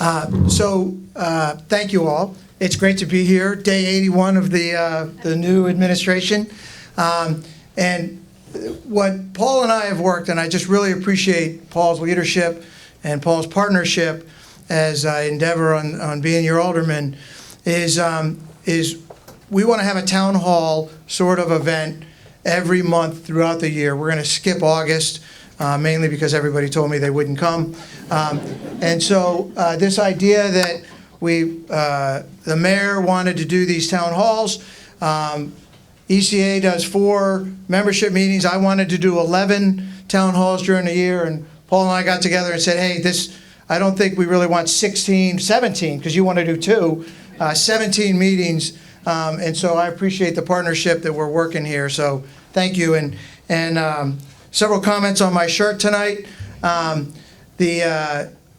Thank you all. It's great to be here, day 81 of the new administration. And what Paul and I have worked, and I just really appreciate Paul's leadership and Paul's partnership as I endeavor on being your alderman, is we want to have a town hall sort of event every month throughout the year. We're going to skip August, mainly because everybody told me they wouldn't come. And so this idea that the mayor wanted to do these town halls, ECA does 4 membership meetings. I wanted to do 11 town halls during the year, and Paul and I got together and said, hey, I don't think we really want 16, 17, because you want to do 2, 17 meetings. And so I appreciate the partnership that we're working here. So thank you. And several comments on my shirt tonight.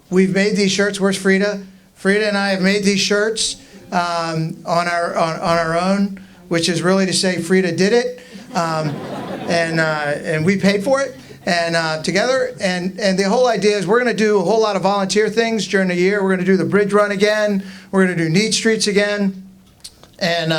We've made these shirts. Where's Frida? Frida and I have made these shirts on our own, which is really to say Frida did it, and we paid for it, and together. And the whole idea is we're going to do a whole lot of volunteer things during the year. We're going to do the bridge run again. We're going to do Need Streets again, and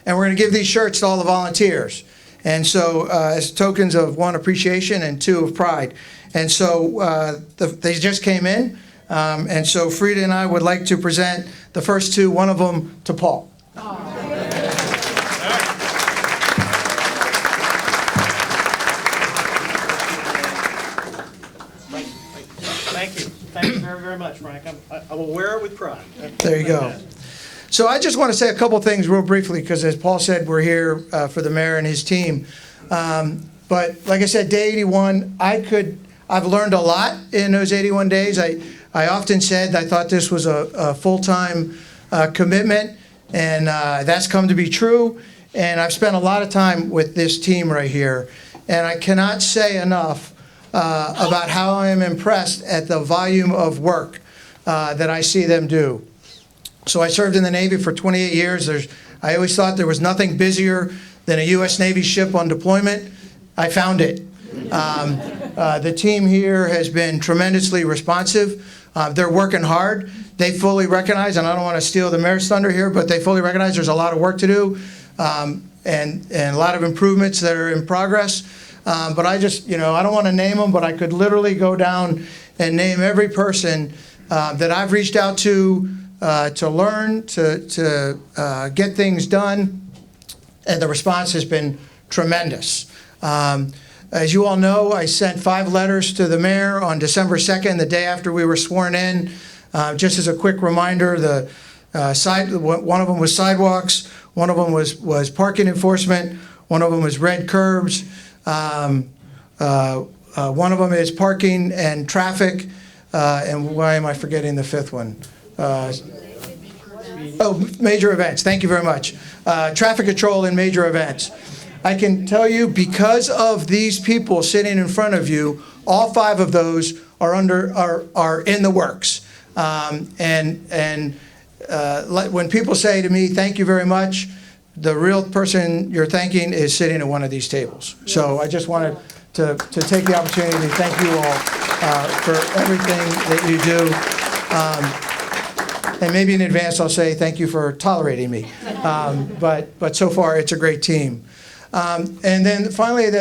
we're going to give these shirts to all the volunteers. And so as tokens of 1, appreciation, and 2, of pride. And so they just came in. And so Frida and I would like to present the first 2, one of them to Paul. Thank you. Thank you very, very much, Frank. I will wear it with pride. There you go. So I just want to say a couple things real briefly, because as Paul said, we're here for the mayor and his team. But like I said, day 81, I've learned a lot in those 81 days. I often said I thought this was a full-time commitment, and that's come to be true. And I've spent a lot of time with this team right here, and I cannot say enough about how I am impressed at the volume of work that I see them do. So I served in the Navy for 28 years. I always thought there was nothing busier than a U.S. Navy ship on deployment. I found it. The team here has been tremendously responsive. They're working hard. They fully recognize, and I don't want to steal the mayor's thunder here, but they fully recognize there's a lot of work to do, and a lot of improvements that are in progress. But I just, I don't want to name them, but I could literally go down and name every person that I've reached out to learn, to get things done, and the response has been tremendous. As you all know, I sent 5 letters to the mayor on December 2nd, the day after we were sworn in. Just as a quick reminder, one of them was sidewalks, one of them was parking enforcement, one of them was red curbs, one of them is parking and traffic, and why am I forgetting the 5th one? Major events. Thank you very much. Traffic control and major events. I can tell you, because of these people sitting in front of you, all 5 of those are in the works. When people say to me, "Thank you very much," the real person you're thanking is sitting at one of these tables. So I just wanted to take the opportunity to thank you all for everything that you do. And maybe in advance I'll say thank you for tolerating me. But so far it's a great team. And then finally,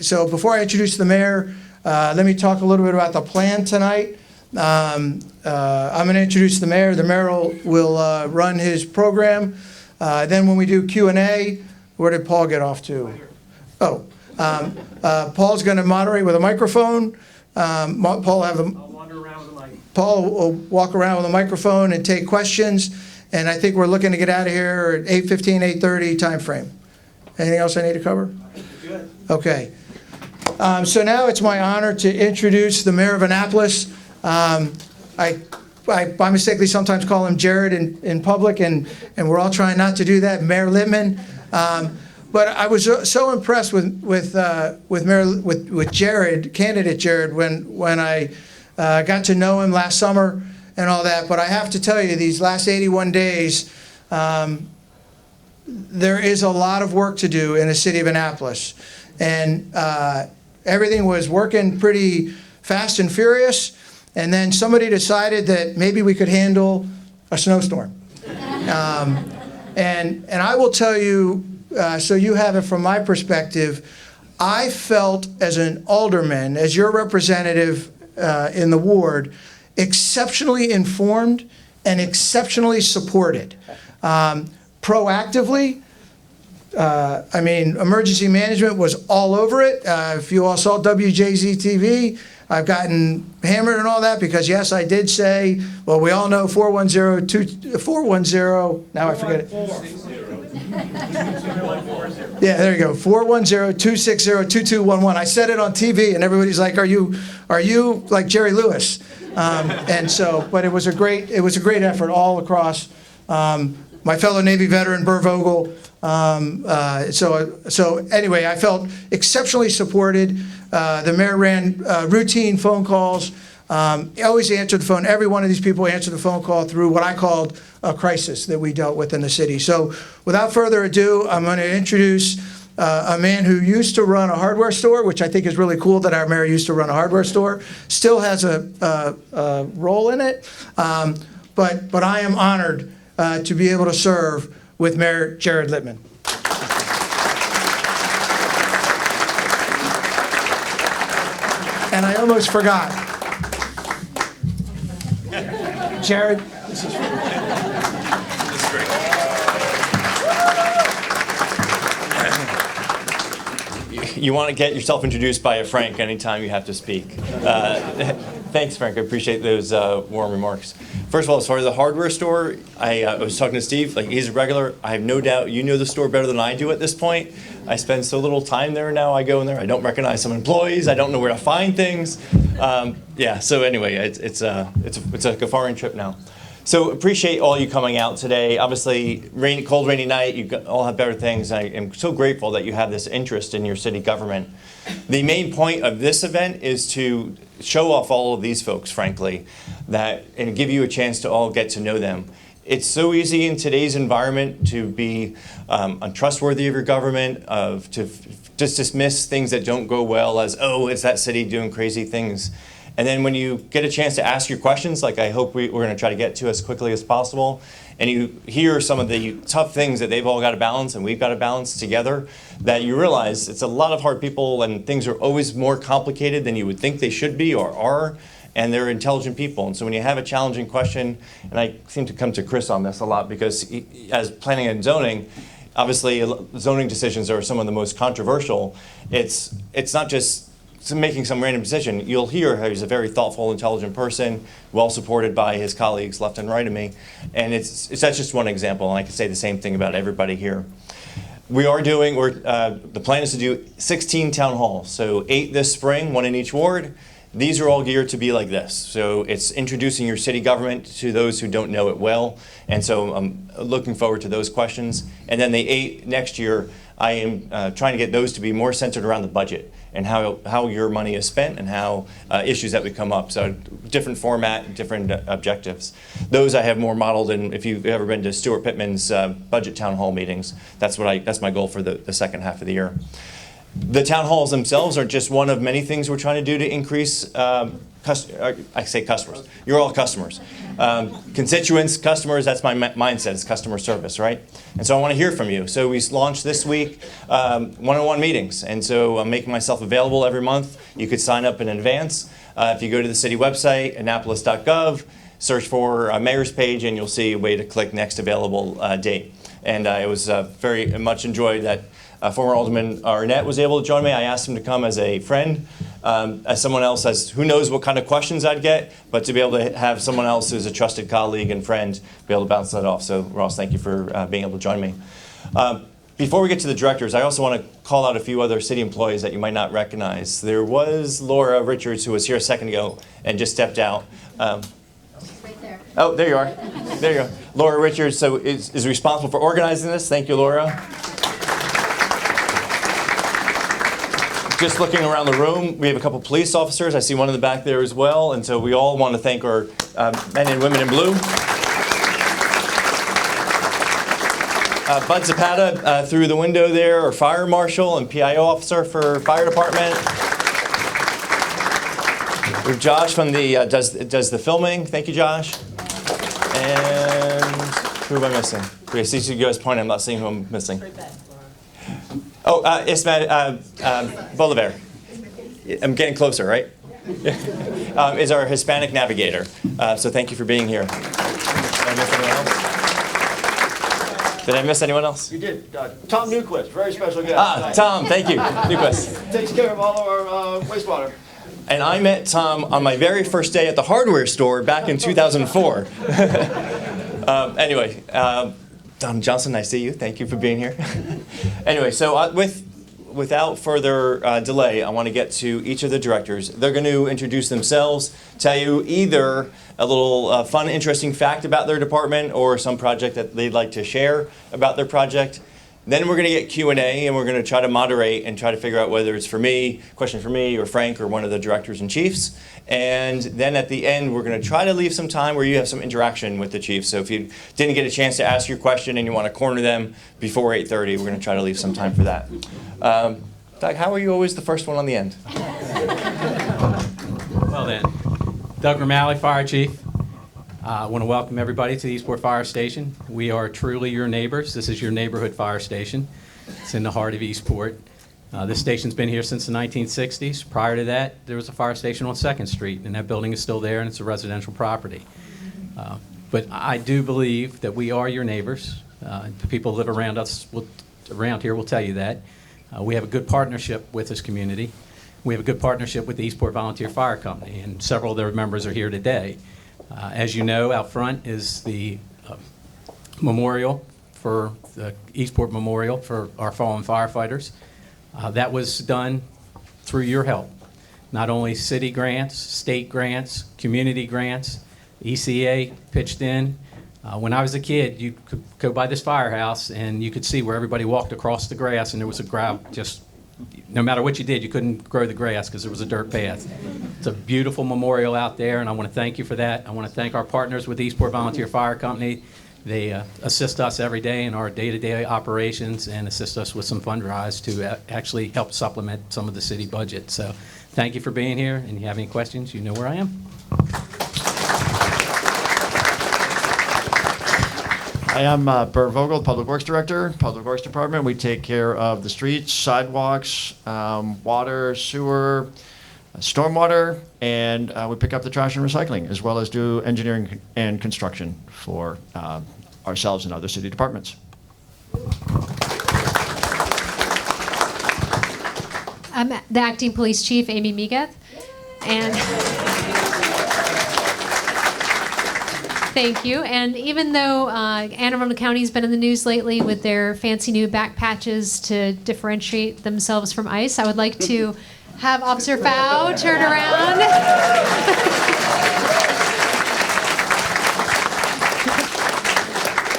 so before I introduce the mayor, let me talk a little bit about the plan tonight. I'm going to introduce the mayor. The mayor will run his program. Then when we do Q&A, where did Paul get off to? Oh, Paul's going to moderate with a microphone. Paul will walk around with a microphone and take questions. And I think we're looking to get out of here at 8:15, 8:30 time frame. Anything else I need to cover? Good. Okay. So now it's my honor to introduce the mayor of Annapolis. I by mistakenly sometimes call him Jared in public, and we're all trying not to do that, Mayor Littman. But I was so impressed with Jared, candidate Jared, when I got to know him last summer and all that. But I have to tell you, these last 81 days, there is a lot of work to do in the city of Annapolis. And everything was working pretty fast and furious. And then somebody decided that maybe we could handle a snowstorm. And I will tell you, so you have it from my perspective, I felt as an alderman, as your representative in the ward, exceptionally informed and exceptionally supported. Proactively, I mean, emergency management was all over it. If you all saw WJZ-TV, I've gotten hammered and all that because, yes, I did say, well, we all know 410, now I forget it. Yeah, there you go, 410-260-2211. I said it on TV, and everybody's like, are you like Jerry Lewis? And so, but it was a great effort all across. My fellow Navy veteran, Burr Vogel. So anyway, I felt exceptionally supported. The mayor ran routine phone calls. He always answered the phone. Every one of these people answered the phone call through what I called a crisis that we dealt with in the city. So without further ado, I'm going to introduce a man who used to run a hardware store, which I think is really cool that our mayor used to run a hardware store, still has a role in it. But I am honored to be able to serve with Mayor Jared Littman. And I almost forgot. Jared, this is for you. This is great. You want to get yourself introduced by a Frank anytime you have to speak. Thanks, Frank. I appreciate those warm remarks. First of all, as far as the hardware store, I was talking to Steve. Like, he's a regular. I have no doubt you know the store better than I do at this point. I spend so little time there now. I go in there. I don't recognize some employees. I don't know where to find things. Yeah. So anyway, it's like a foreign trip now. So appreciate all you coming out today. Obviously, cold, rainy night. You all have better things. I am so grateful that you have this interest in your city government. The main point of this event is to show off all of these folks, frankly, and give you a chance to all get to know them. It's so easy in today's environment to be untrustworthy of your government, to just dismiss things that don't go well as, oh, it's that city doing crazy things. And then when you get a chance to ask your questions, like I hope we're going to try to get to as quickly as possible, and you hear some of the tough things that they've all got to balance and we've got to balance together, that you realize it's a lot of hard people and things are always more complicated than you would think they should be or are, and they're intelligent people. And so when you have a challenging question, and I seem to come to Chris on this a lot because as planning and zoning, obviously zoning decisions are some of the most controversial. It's not just making some random decision. You'll hear how he's a very thoughtful, intelligent person, well supported by his colleagues left and right of me. And that's just one example, and I can say the same thing about everybody here. The plan is to do 16 town halls, so 8 this spring, 1 in each ward. These are all geared to be like this. So it's introducing your city government to those who don't know it well. And so I'm looking forward to those questions. And then the 8 next year, I am trying to get those to be more centered around the budget and how your money is spent and how issues that would come up. So different format, different objectives. Those I have more modeled in, if you've ever been to Stuart Pittman's budget town hall meetings, that's my goal for the second half of the year. The town halls themselves are just one of many things we're trying to do to increase, I say customers, you're all customers. Constituents, customers, that's my mindset, is customer service, right? And so I want to hear from you. So we launched this week one-on-one meetings. And so I'm making myself available every month. You could sign up in advance. If you go to the city website, annapolis.gov, search for mayor's page, and you'll see a way to click next available date. And I was very much enjoyed that former Alderman Arnett was able to join me. I asked him to come as a friend, as someone else who knows what kind of questions I'd get, but to be able to have someone else who's a trusted colleague and friend be able to bounce that off. So Ross, thank you for being able to join me. Before we get to the directors, I also want to call out a few other city employees that you might not recognize. There was Laura Richards, who was here a second ago and just stepped out. Right there. Oh, there you are. There you are. Laura Richards so is responsible for organizing this. Thank you, Laura. Just looking around the room, we have a couple police officers. I see one in the back there as well. And so we all want to thank our men and women in blue. Bud Zapata through the window there, our fire marshal and PIO officer for fire department. We have Josh from the does the filming. Thank you, Josh. And who am I missing? Okay, see you guys pointing. I'm not seeing who I'm missing. Oh, Ismael Bolivar. I'm getting closer, right? Is our Hispanic navigator. So thank you for being here. Did I miss anyone else? Did I miss anyone else? You did. Tom Newquist, very special guest. Tom, thank you. Newquist. Takes care of all of our wastewater. And I met Tom on my very first day at the hardware store back in 2004. Anyway, Don Johnson, I see you. Thank you for being here. Anyway, so without further delay, I want to get to each of the directors. They're going to introduce themselves, tell you either a little fun, interesting fact about their department or some project that they'd like to share about their project. Then we're going to get Q&A, and we're going to try to moderate and try to figure out whether it's question for me, or Frank, or one of the directors and chiefs. And then at the end, we're going to try to leave some time where you have some interaction with the chiefs. So if you didn't get a chance to ask your question and you want to corner them before 8:30, we're going to try to leave some time for that. Doug, how are you always the first one on the end? Well then, Doug Romali, Fire Chief. I want to welcome everybody to the Eastport Fire Station. We are truly your neighbors. This is your neighborhood fire station. It's in the heart of Eastport. This station's been here since the 1960s. Prior to that, there was a fire station on 2nd Street, and that building is still there, and it's a residential property. But I do believe that we are your neighbors. The people who live around us, around here, will tell you that. We have a good partnership with this community. We have a good partnership with the Eastport Volunteer Fire Company, and several of their members are here today. As you know, out front is the memorial for the Eastport Memorial for our fallen firefighters. That was done through your help. Not only city grants, state grants, community grants, ECA pitched in. When I was a kid, you could go by this firehouse and you could see where everybody walked across the grass, and there was a gravel, just no matter what you did, you couldn't grow the grass because there was a dirt path. It's a beautiful memorial out there, and I want to thank you for that. I want to thank our partners with the Eastport Volunteer Fire Company. They assist us every day in our day-to-day operations and assist us with some fund drives to actually help supplement some of the city budget. So thank you for being here, and if you have any questions, you know where I am. I am Bert Vogel, Public Works Director, Public Works Department. We take care of the streets, sidewalks, water, sewer, stormwater, and we pick up the trash and recycling, as well as do engineering and construction for ourselves and other city departments. I'm the Acting Police Chief, Amy Migueth, and thank you. And even though Anne Arundel County's been in the news lately with their fancy new back patches to differentiate themselves from ICE, I would like to have Officer Pfau turn around.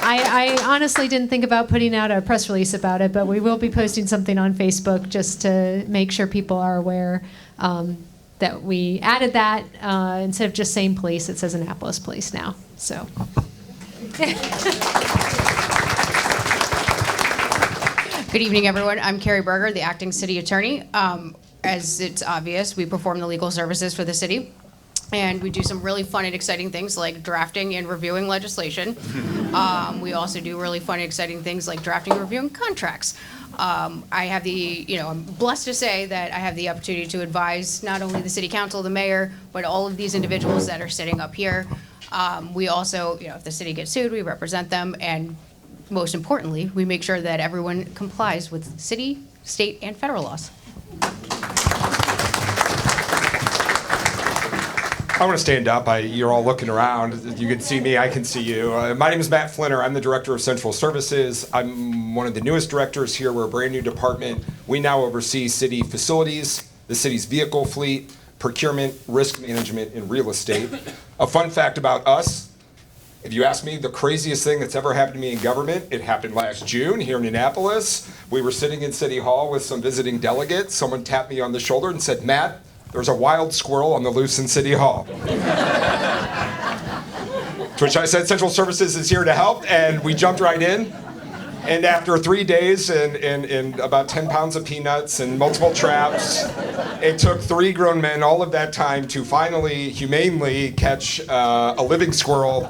I honestly didn't think about putting out a press release about it, but we will be posting something on Facebook just to make sure people are aware that we added that. Instead of just saying police, it says Annapolis Police now. So. Good evening, everyone. I'm Carrie Berger, the acting city attorney. As it's obvious, we perform the legal services for the city, and we do some really fun and exciting things like drafting and reviewing legislation. We also do really fun and exciting things like drafting and reviewing contracts. I have I'm blessed to say that I have the opportunity to advise not only the city council, the mayor, but all of these individuals that are sitting up here. We also, if the city gets sued, we represent them, and most importantly, we make sure that everyone complies with city, state, and federal laws. I want to stand up. You're all looking around. You can see me. I can see you. My name is Matt Flinner. I'm the Director of Central Services. I'm one of the newest directors here. We're a brand new department. We now oversee city facilities, the city's vehicle fleet, procurement, risk management, and real estate. A fun fact about us, if you ask me the craziest thing that's ever happened to me in government, it happened last June here in Annapolis. We were sitting in City Hall with some visiting delegates. Someone tapped me on the shoulder and said, "Matt, there's a wild squirrel on the loose in City Hall." To which I said, Central Services is here to help, and we jumped right in. And after 3 days and about 10 pounds of peanuts and multiple traps, it took 3 grown men all of that time to finally, humanely catch a living squirrel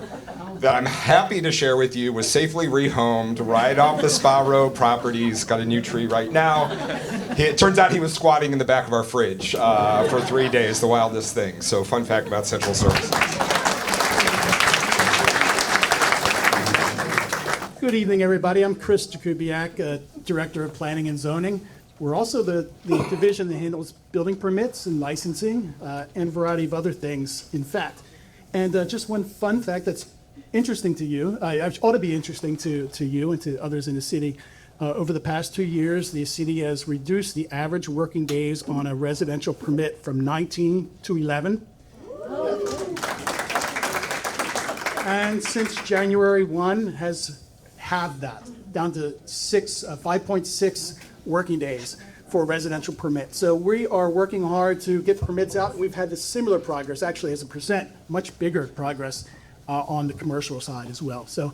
that I'm happy to share with you was safely rehomed right off the Spa Row properties. Got a new tree right now. It turns out he was squatting in the back of our fridge for 3 days, the wildest thing. So fun fact about Central Services. Good evening, everybody. I'm Chris Jakubiak, Director of Planning and Zoning. We're also the division that handles building permits and licensing and a variety of other things, in fact. And just one fun fact that's interesting to you, ought to be interesting to you and to others in the city. Over the past 2 years, the city has reduced the average working days on a residential permit from 19 to 11. And since January 1 has halved that, down to 5.6 working days for a residential permit. So we are working hard to get permits out. We've had this similar progress, actually as a percent, much bigger progress on the commercial side as well. So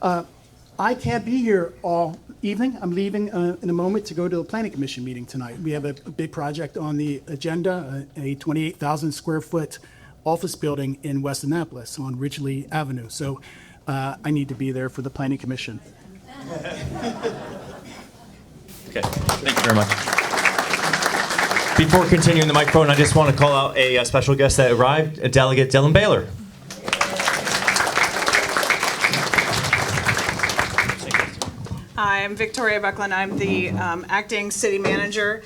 I can't be here all evening. I'm leaving in a moment to go to the Planning Commission meeting tonight. We have a big project on the agenda, a 28,000 square foot office building in West Annapolis on Ridgely Avenue. So I need to be there for the Planning Commission. Okay, thank you very much. Before continuing the microphone, I just want to call out a special guest that arrived, Delegate Dylan Baylor. Hi, I'm Victoria Buckland. I'm the acting city manager.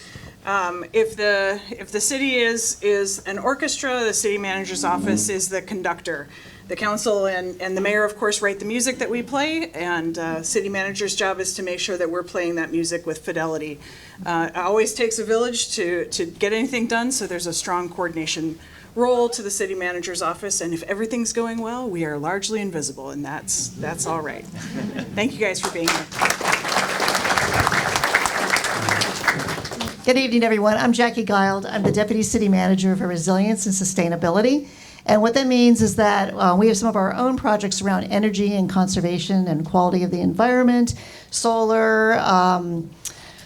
If the city is an orchestra, the city manager's office is the conductor. The council and the mayor, of course, write the music that we play, and city manager's job is to make sure that we're playing that music with fidelity. It always takes a village to get anything done, so there's a strong coordination role to the city manager's office, and if everything's going well, we are largely invisible, and that's all right. Thank you guys for being here. Good evening, everyone. I'm Jackie Gild. I'm the Deputy City Manager for Resilience and Sustainability. And what that means is that we have some of our own projects around energy and conservation and quality of the environment, solar,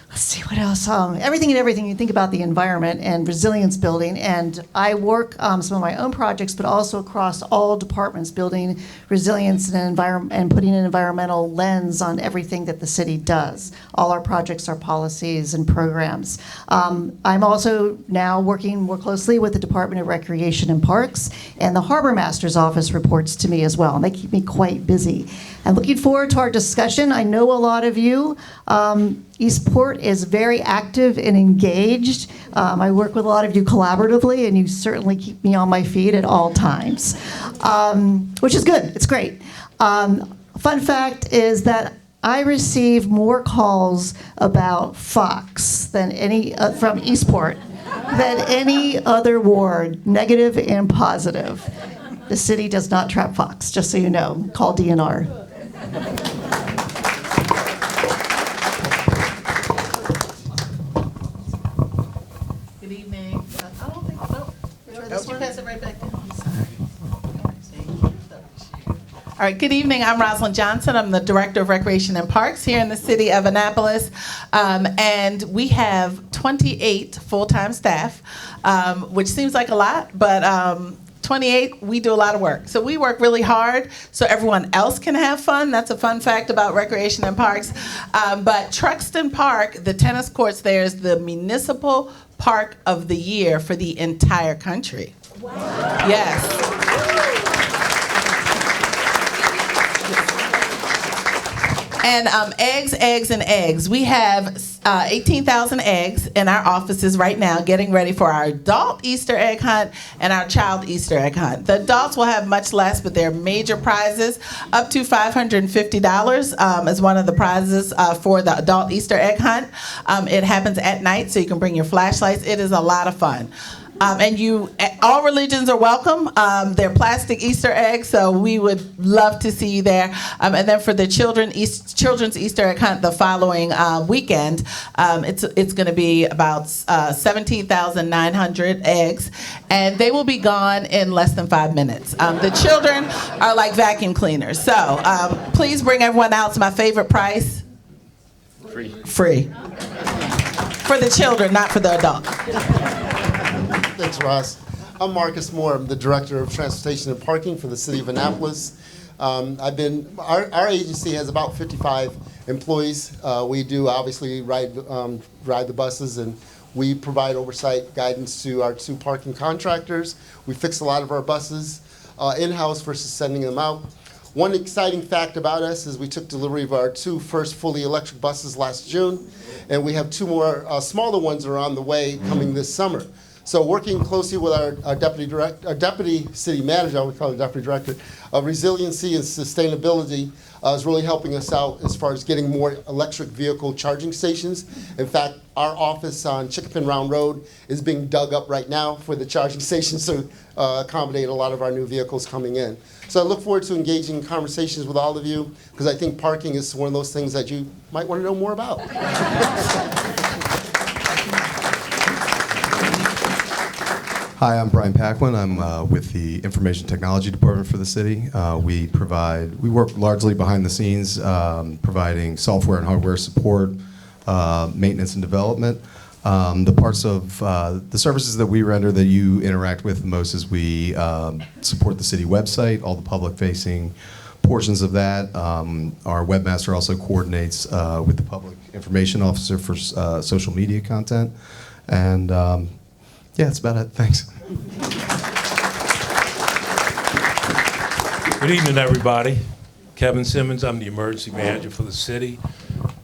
let's see, what else? Everything you think about the environment and resilience building. And I work some of my own projects, but also across all departments, building resilience and putting an environmental lens on everything that the city does. All our projects are policies and programs. I'm also now working more closely with the Department of Recreation and Parks, and the Harbor Master's office reports to me as well, and they keep me quite busy. I'm looking forward to our discussion. I know a lot of you. Eastport is very active and engaged. I work with a lot of you collaboratively, and you certainly keep me on my feet at all times, which is good. It's great. Fun fact is that I receive more calls about Fox than from Eastport than any other ward, negative and positive. The city does not trap Fox, just so you know. Call DNR. Good evening. I don't think so. Did you pass it right back down? All right, good evening. I'm Rosalind Johnson. I'm the Director of Recreation and Parks here in the city of Annapolis. And we have 28 full-time staff, which seems like a lot, but 28, we do a lot of work. So we work really hard so everyone else can have fun. That's a fun fact about Recreation and Parks. But Truxton Park, the tennis courts there, is the municipal park of the year for the entire country. Wow. Yes. And eggs, eggs, and eggs. We have 18,000 eggs in our offices right now, getting ready for our adult Easter egg hunt and our child Easter egg hunt. The adults will have much less, but they're major prizes. Up to $550 is one of the prizes for the adult Easter egg hunt. It happens at night, so you can bring your flashlights. It is a lot of fun. And all religions are welcome. They're plastic Easter eggs, so we would love to see you there. And then for the children's Easter egg hunt the following weekend, it's going to be about 17,900 eggs, and they will be gone in less than 5 minutes. The children are like vacuum cleaners, so please bring everyone out. It's my favorite price. Free. Free. For the children, not for the adults. Thanks, Ross. I'm Marcus Moore. I'm the Director of Transportation and Parking for the City of Annapolis. Our agency has about 55 employees. We do obviously ride the buses, and we provide oversight guidance to our 2 parking contractors. We fix a lot of our buses in-house versus sending them out. One exciting fact about us is we took delivery of our 2 first fully electric buses last June, and we have 2 more smaller ones that are on the way coming this summer. So working closely with our deputy city manager, we call it deputy director, of resiliency and sustainability is really helping us out as far as getting more electric vehicle charging stations. In fact, our office on Chickapin Round Road is being dug up right now for the charging stations to accommodate a lot of our new vehicles coming in. So I look forward to engaging in conversations with all of you, because I think parking is one of those things that you might want to know more about. Hi, I'm Brian Packlin. I'm with the Information Technology Department for the city. We work largely behind the scenes, providing software and hardware support, maintenance and development. The parts of the services that we render that you interact with most is we support the city website, all the public-facing portions of that. Our webmaster also coordinates with the public information officer for social media content. And yeah, that's about it. Thanks. Good evening, everybody. Kevin Simmons, I'm the emergency manager for the city.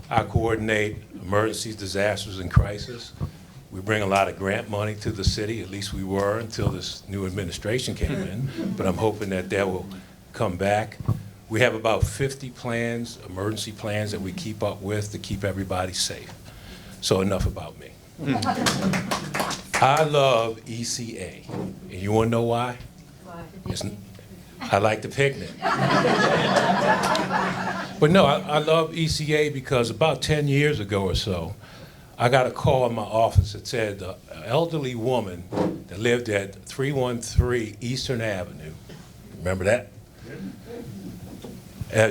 I coordinate emergencies, disasters, and crisis. We bring a lot of grant money to the city, at least we were until this new administration came in, but I'm hoping that will come back. We have about 50 plans, emergency plans, that we keep up with to keep everybody safe. So enough about me. I love ECA. And you want to know why? I like the picnic. But no, I love ECA because about 10 years ago or so, I got a call in my office that said an elderly woman that lived at 313 Eastern Avenue, remember that?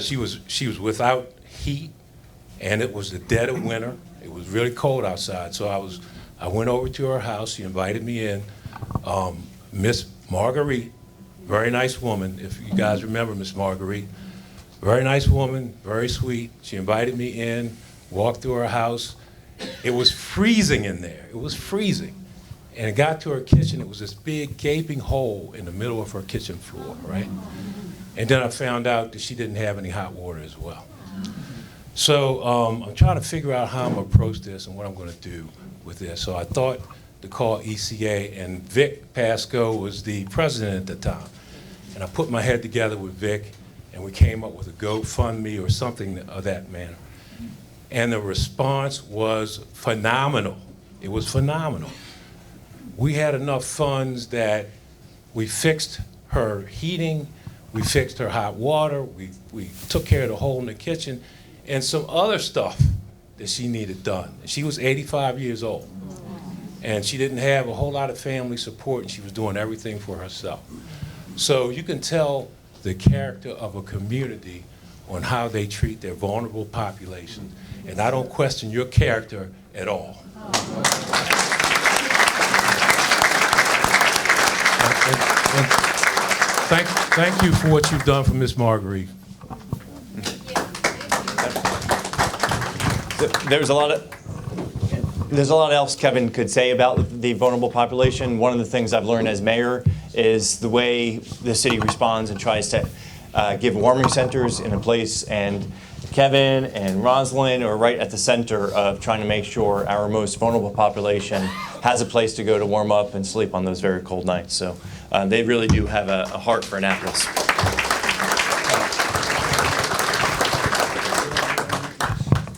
She was without heat, and it was the dead of winter. It was really cold outside, so I went over to her house. She invited me in. Miss Marguerite, very nice woman, if you guys remember Miss Marguerite. Very nice woman, very sweet. She invited me in, walked through her house. It was freezing in there. It was freezing. And it got to her kitchen. It was this big gaping hole in the middle of her kitchen floor, right? And then I found out that she didn't have any hot water as well. So I'm trying to figure out how I'm going to approach this and what I'm going to do with this. So I thought to call ECA, and Vic Pasco was the president at the time. And I put my head together with Vic, and we came up with a GoFundMe or something of that manner. And the response was phenomenal. It was phenomenal. We had enough funds that we fixed her heating, we fixed her hot water, we took care of the hole in the kitchen, and some other stuff that she needed done. She was 85 years old, and she didn't have a whole lot of family support, and she was doing everything for herself. So you can tell the character of a community on how they treat their vulnerable population, and I don't question your character at all. And thank you for what you've done for Miss Marguerite. There's a lot else Kevin could say about the vulnerable population. One of the things I've learned as mayor is the way the city responds and tries to give warming centers in a place, and Kevin and Rosalind are right at the center of trying to make sure our most vulnerable population has a place to go to warm up and sleep on those very cold nights. So they really do have a heart for Annapolis.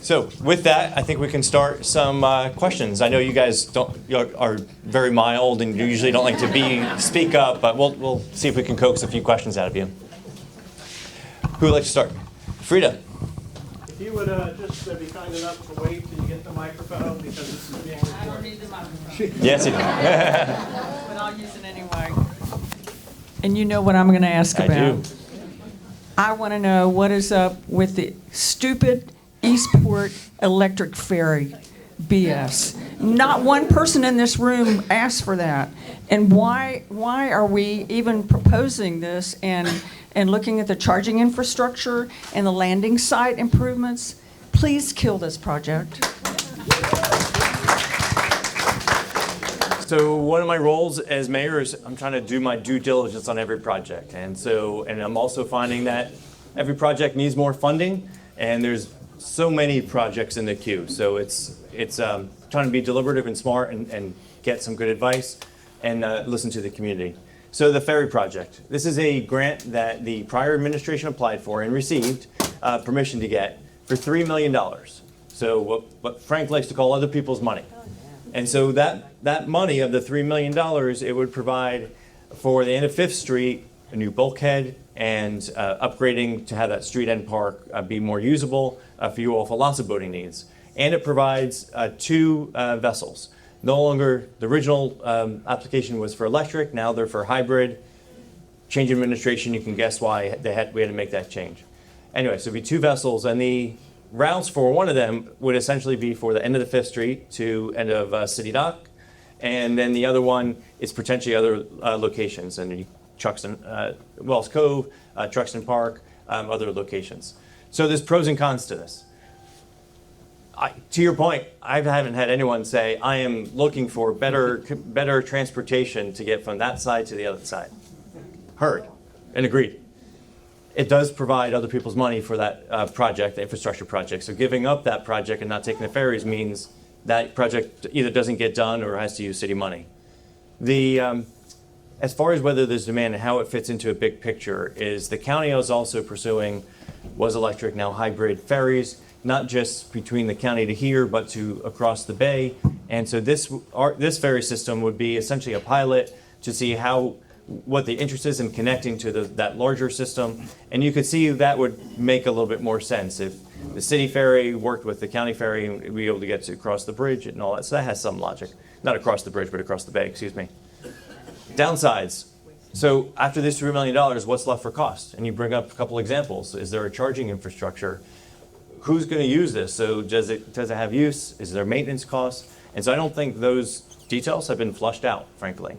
So with that, I think we can start some questions. I know you guys are very mild and you usually don't like to speak up, but we'll see if we can coax a few questions out of you. Who would like to start? Frida. If you would just be kind enough to wait till you get the microphone, because this is being recorded. I don't need the microphone. Yes, you do. But I'll use it anyway. And you know what I'm going to ask about. I do. I want to know what is up with the stupid Eastport Electric Ferry BS. Not one person in this room asked for that. And why are we even proposing this and looking at the charging infrastructure and the landing site improvements? Please kill this project. So one of my roles as mayor is I'm trying to do my due diligence on every project. And I'm also finding that every project needs more funding, and there's so many projects in the queue. So it's trying to be deliberative and smart and get some good advice and listen to the community. So the ferry project. This is a grant that the prior administration applied for and received permission to get for $3 million. So what Frank likes to call other people's money. And so that money of the $3 million, it would provide for the end of 5th Street, a new bulkhead, and upgrading to have that street end park be more usable for you all for lots of boating needs. And it provides 2 vessels. No longer, the original application was for electric, now they're for hybrid. Change in administration, you can guess why we had to make that change. Anyway, so it'd be 2 vessels, and the routes for one of them would essentially be for the end of the 5th Street to end of City Dock, and then the other one is potentially other locations, and Truxton, Wells Cove, Truxton Park, other locations. So there's pros and cons to this. To your point, I haven't had anyone say, I am looking for better transportation to get from that side to the other side. Heard and agreed. It does provide other people's money for that project, the infrastructure project. So giving up that project and not taking the ferries means that project either doesn't get done or has to use city money. As far as whether there's demand and how it fits into a big picture is the county is also pursuing, was electric, now hybrid ferries, not just between the county to here, but to across the bay. And so this ferry system would be essentially a pilot to see what the interest is in connecting to that larger system. And you could see that would make a little bit more sense if the city ferry worked with the county ferry and we'd be able to get to across the bridge and all that. So that has some logic. Not across the bridge, but across the bay, excuse me. Downsides. So after this $3 million, what's left for cost? And you bring up a couple examples. Is there a charging infrastructure? Who's going to use this? So does it have use? Is there maintenance costs? And so I don't think those details have been flushed out, frankly.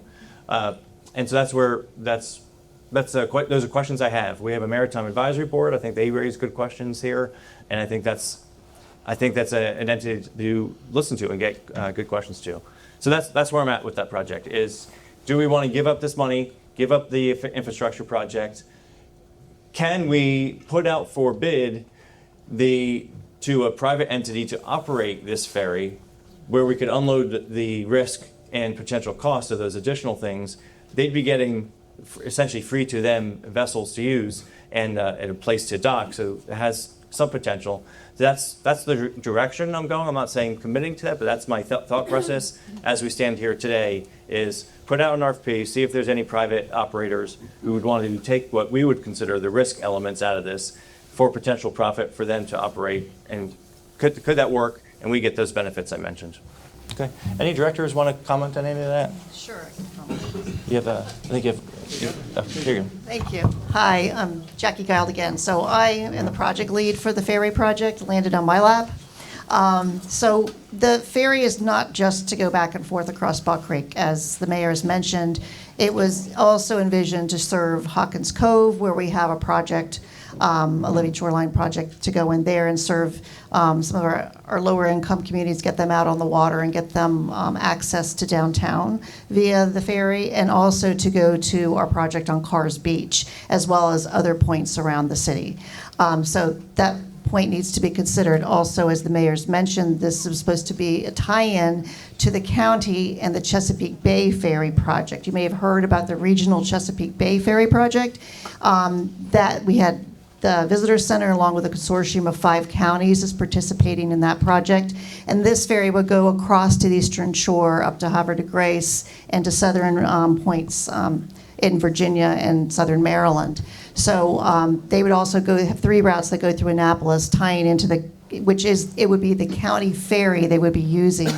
And so those are questions I have. We have a Maritime Advisory Board. I think they raise good questions here, and I think that's an entity to listen to and get good questions to. So that's where I'm at with that project. Is do we want to give up this money, give up the infrastructure project? Can we put out for bid to a private entity to operate this ferry, where we could unload the risk and potential cost of those additional things? They'd be getting essentially free to them vessels to use and a place to dock, so it has some potential. That's the direction I'm going. I'm not saying committing to that, but that's my thought process as we stand here today, is put out an RFP, see if there's any private operators who would want to take what we would consider the risk elements out of this for potential profit for them to operate, and could that work and we get those benefits I mentioned. Okay. Any directors want to comment on any of that? Sure, I can comment. Here you go. Thank you. Hi, I'm Jackie Gild again. So I am the project lead for the ferry project, landed on my lap. So the ferry is not just to go back and forth across Buck Creek, as the mayor has mentioned. It was also envisioned to serve Hawkins Cove, where we have a project, a living shoreline project, to go in there and serve some of our lower income communities, get them out on the water and get them access to downtown via the ferry, and also to go to our project on Carrs Beach, as well as other points around the city. So that point needs to be considered. Also, as the mayor's mentioned, this is supposed to be a tie-in to the county and the Chesapeake Bay Ferry project. You may have heard about the regional Chesapeake Bay Ferry project, that we had the Visitor Center, along with a consortium of 5 counties, is participating in that project. And this ferry would go across to the Eastern Shore, up to Havre de Grace, and to southern points in Virginia and southern Maryland. So they would also have 3 routes that go through Annapolis, tying into it would be the county ferry they would be using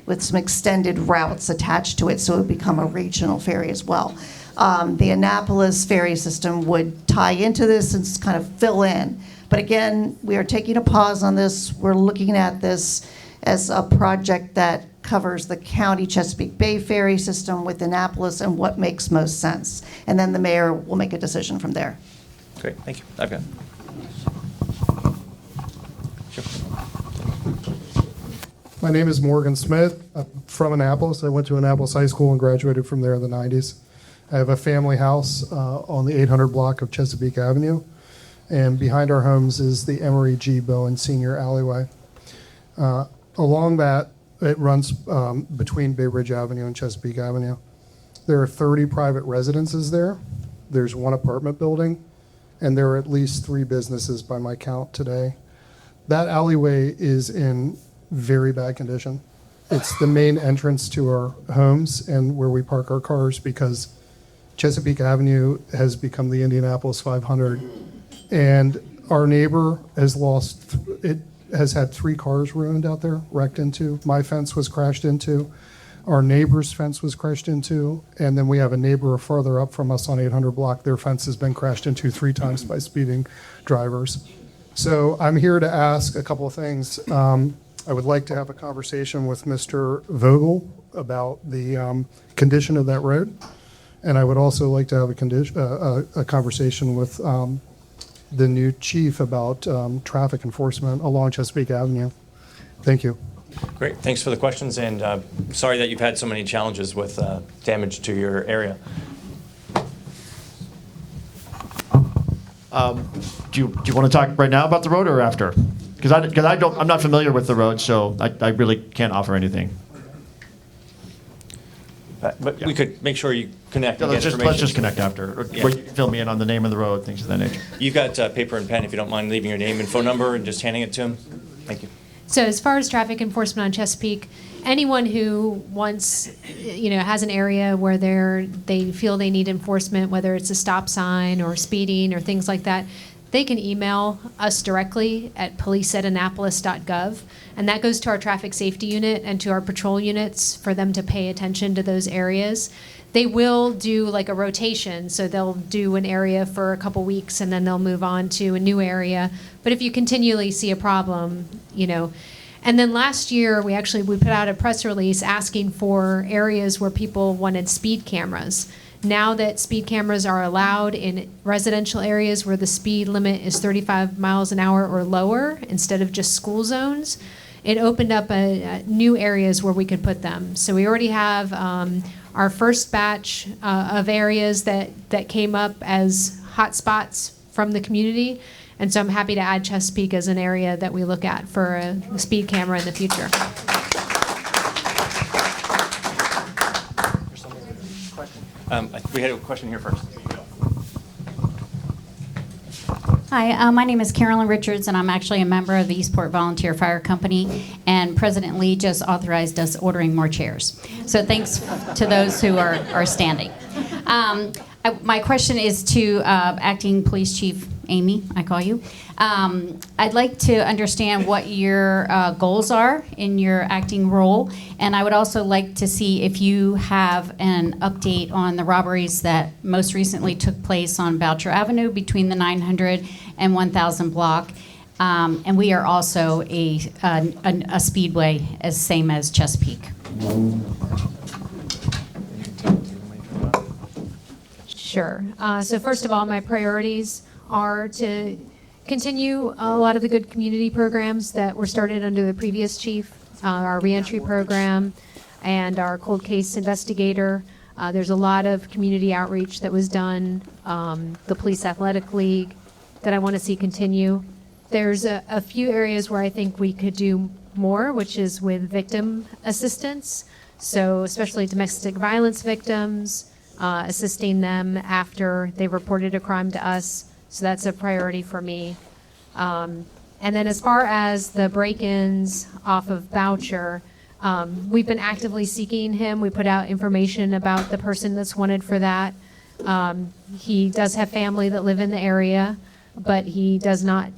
with some extended routes attached to it, so it would become a regional ferry as well. The Annapolis ferry system would tie into this and kind of fill in. But again, we are taking a pause on this. We're looking at this as a project that covers the county Chesapeake Bay ferry system with Annapolis and what makes most sense. And then the mayor will make a decision from there. Great, thank you. I've got. Sure. My name is Morgan Smith. I'm from Annapolis. I went to Annapolis High School and graduated from there in the 90s. I have a family house on the 800 block of Chesapeake Avenue. And behind our homes is the Emery G. Bowen Senior Alleyway. Along that, it runs between Bay Ridge Avenue and Chesapeake Avenue. There are 30 private residences there. There's one apartment building, and there are at least 3 businesses by my count today. That alleyway is in very bad condition. It's the main entrance to our homes and where we park our cars because Chesapeake Avenue has become the Indianapolis 500. And our neighbor has has had 3 cars ruined out there, wrecked into. My fence was crashed into. Our neighbor's fence was crashed into. And then we have a neighbor farther up from us on 800 block. Their fence has been crashed into 3 times by speeding drivers. So I'm here to ask a couple of things. I would like to have a conversation with Mr. Vogel about the condition of that road. And I would also like to have a conversation with the new chief about traffic enforcement along Chesapeake Avenue. Thank you. Great, thanks for the questions, and sorry that you've had so many challenges with damage to your area. Do you want to talk right now about the road or after? Because I'm not familiar with the road, so I really can't offer anything. But we could make sure you connect and Let's get just information. connect after. Or Yeah. fill me in on the name of the road, things of that nature. You've got paper and pen, if you don't mind leaving your name and phone number and just handing it to him. Thank you. So as far as traffic enforcement on Chesapeake, anyone who wants, has an area where they feel they need enforcement, whether it's a stop sign or speeding or things like that, they can email us directly at police@annapolis.gov, and that goes to our traffic safety unit and to our patrol units for them to pay attention to those areas. They will do like a rotation, so they'll do an area for a couple weeks and then they'll move on to a new area. But if you continually see a problem, And then last year, we put out a press release asking for areas where people wanted speed cameras. Now that speed cameras are allowed in residential areas where the speed limit is 35 miles an hour or lower instead of just school zones, it opened up new areas where we could put them. So we already have our first batch of areas that came up as hot spots from the community. And so I'm happy to add Chesapeake as an area that we look at for a speed camera in the future. We had a question here first. Hi, my name is Carolyn Richards, and I'm actually a member of the Eastport Volunteer Fire Company, and President Lee just authorized us ordering more chairs. So thanks to those who are standing. My question is to Acting Police Chief Amy, I call you. I'd like to understand what your goals are in your acting role, and I would also like to see if you have an update on the robberies that most recently took place on Boucher Avenue between the 900 and 1000 block. And we are also a speedway, as same as Chesapeake. Sure. So first of all, my priorities are to continue a lot of the good community programs that were started under the previous chief, our reentry program and our cold case investigator. There's a lot of community outreach that was done, the Police Athletic League that I want to see continue. There's a few areas where I think we could do more, which is with victim assistance. So especially domestic violence victims, assisting them after they've reported a crime to us. So that's a priority for me. And then as far as the break-ins off of Boucher, we've been actively seeking him. We put out information about the person that's wanted for that. He does have family that live in the area, but he does not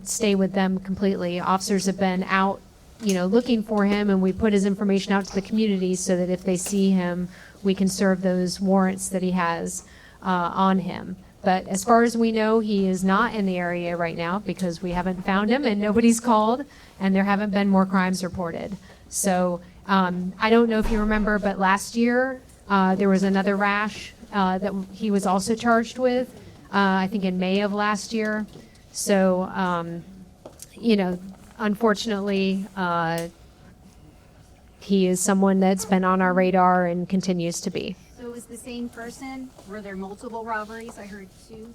stay with them completely. Officers have been out, looking for him, and we put his information out to the community so that if they see him, we can serve those warrants that he has on him. But as far as we know, he is not in the area right now because we haven't found him and nobody's called and there haven't been more crimes reported. So I don't know if you remember, but last year there was another rash that he was also charged with, I think in May of last year. So, unfortunately, he is someone that's been on our radar and continues to be. So it was the same person? Were there multiple robberies? I heard 2.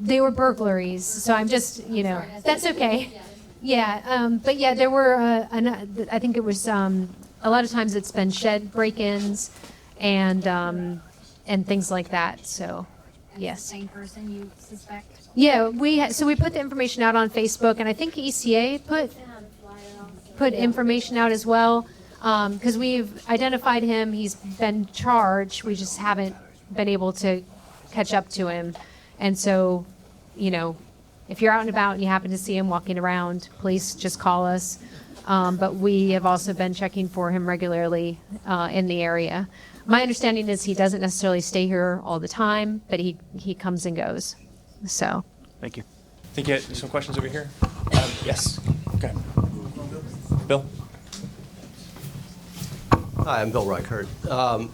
They were burglaries, so I'm just, that's okay. Yeah, but yeah, there were, I think it was, a lot of times it's been shed break-ins and things like that, so, yes. Same person you suspect? Yeah, so we put the information out on Facebook, and I think ECA put information out as well, because we've identified him, he's been charged, we just haven't been able to catch up to him. And so, if you're out and about and you happen to see him walking around, please just call us. But we have also been checking for him regularly in the area. My understanding is he doesn't necessarily stay here all the time, but he comes and goes. So. Thank you. I think you had some questions over here. Yes. Okay. Bill. Hi, I'm Bill Reichert. I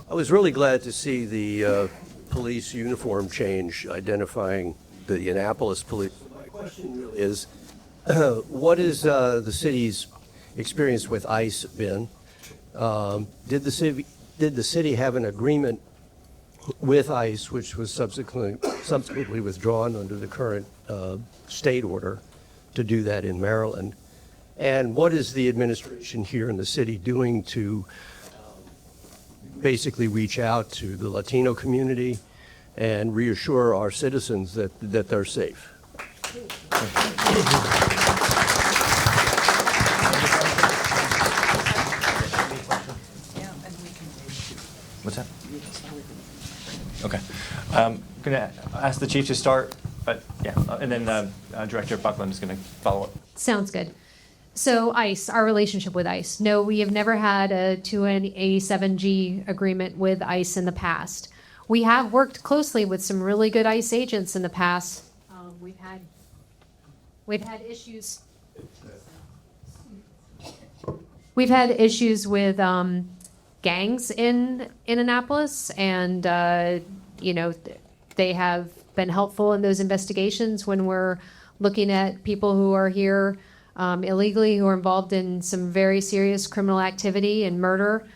was really glad to see the police uniform change identifying the Annapolis police. My question really is, what is the city's experience with ICE been? Did the city have an agreement with ICE, which was subsequently withdrawn under the current state order to do that in Maryland? And what is the administration here in the city doing to basically reach out to the Latino community and reassure our citizens that they're safe? What's that? Okay. I'm going to ask the chief to start, but yeah, and then Director Buckland is going to follow up. Sounds good. So ICE, our relationship with ICE. No, we have never had a 287G agreement with ICE in the past. We have worked closely with some really good ICE agents in the past. We've had issues. We've had issues with gangs in Annapolis, and they have been helpful in those investigations when we're looking at people who are here illegally, who are involved in some very serious criminal activity and murder.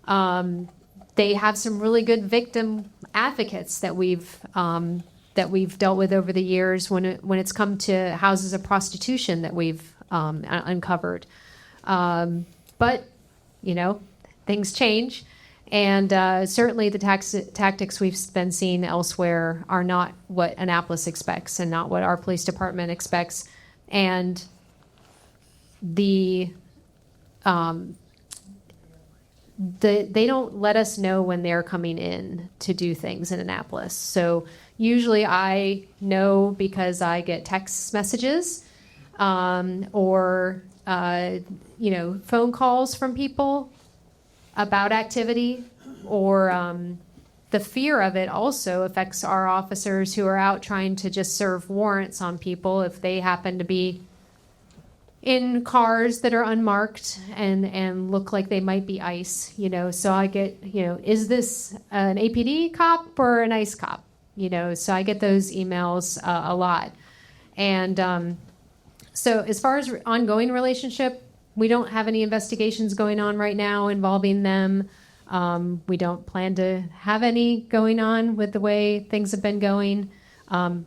They have some really good victim advocates that we've dealt with over the years when it's come to houses of prostitution that we've uncovered. But things change, and certainly the tactics we've been seeing elsewhere are not what Annapolis expects and not what our police department expects. And they don't let us know when they're coming in to do things in Annapolis. So usually I know because I get text messages or phone calls from people about activity, or the fear of it also affects our officers who are out trying to just serve warrants on people if they happen to be in cars that are unmarked and look like they might be ICE, so I get, is this an APD cop or an ICE cop? So I get those emails a lot. And so as far as ongoing relationship, we don't have any investigations going on right now involving them. We don't plan to have any going on with the way things have been going. But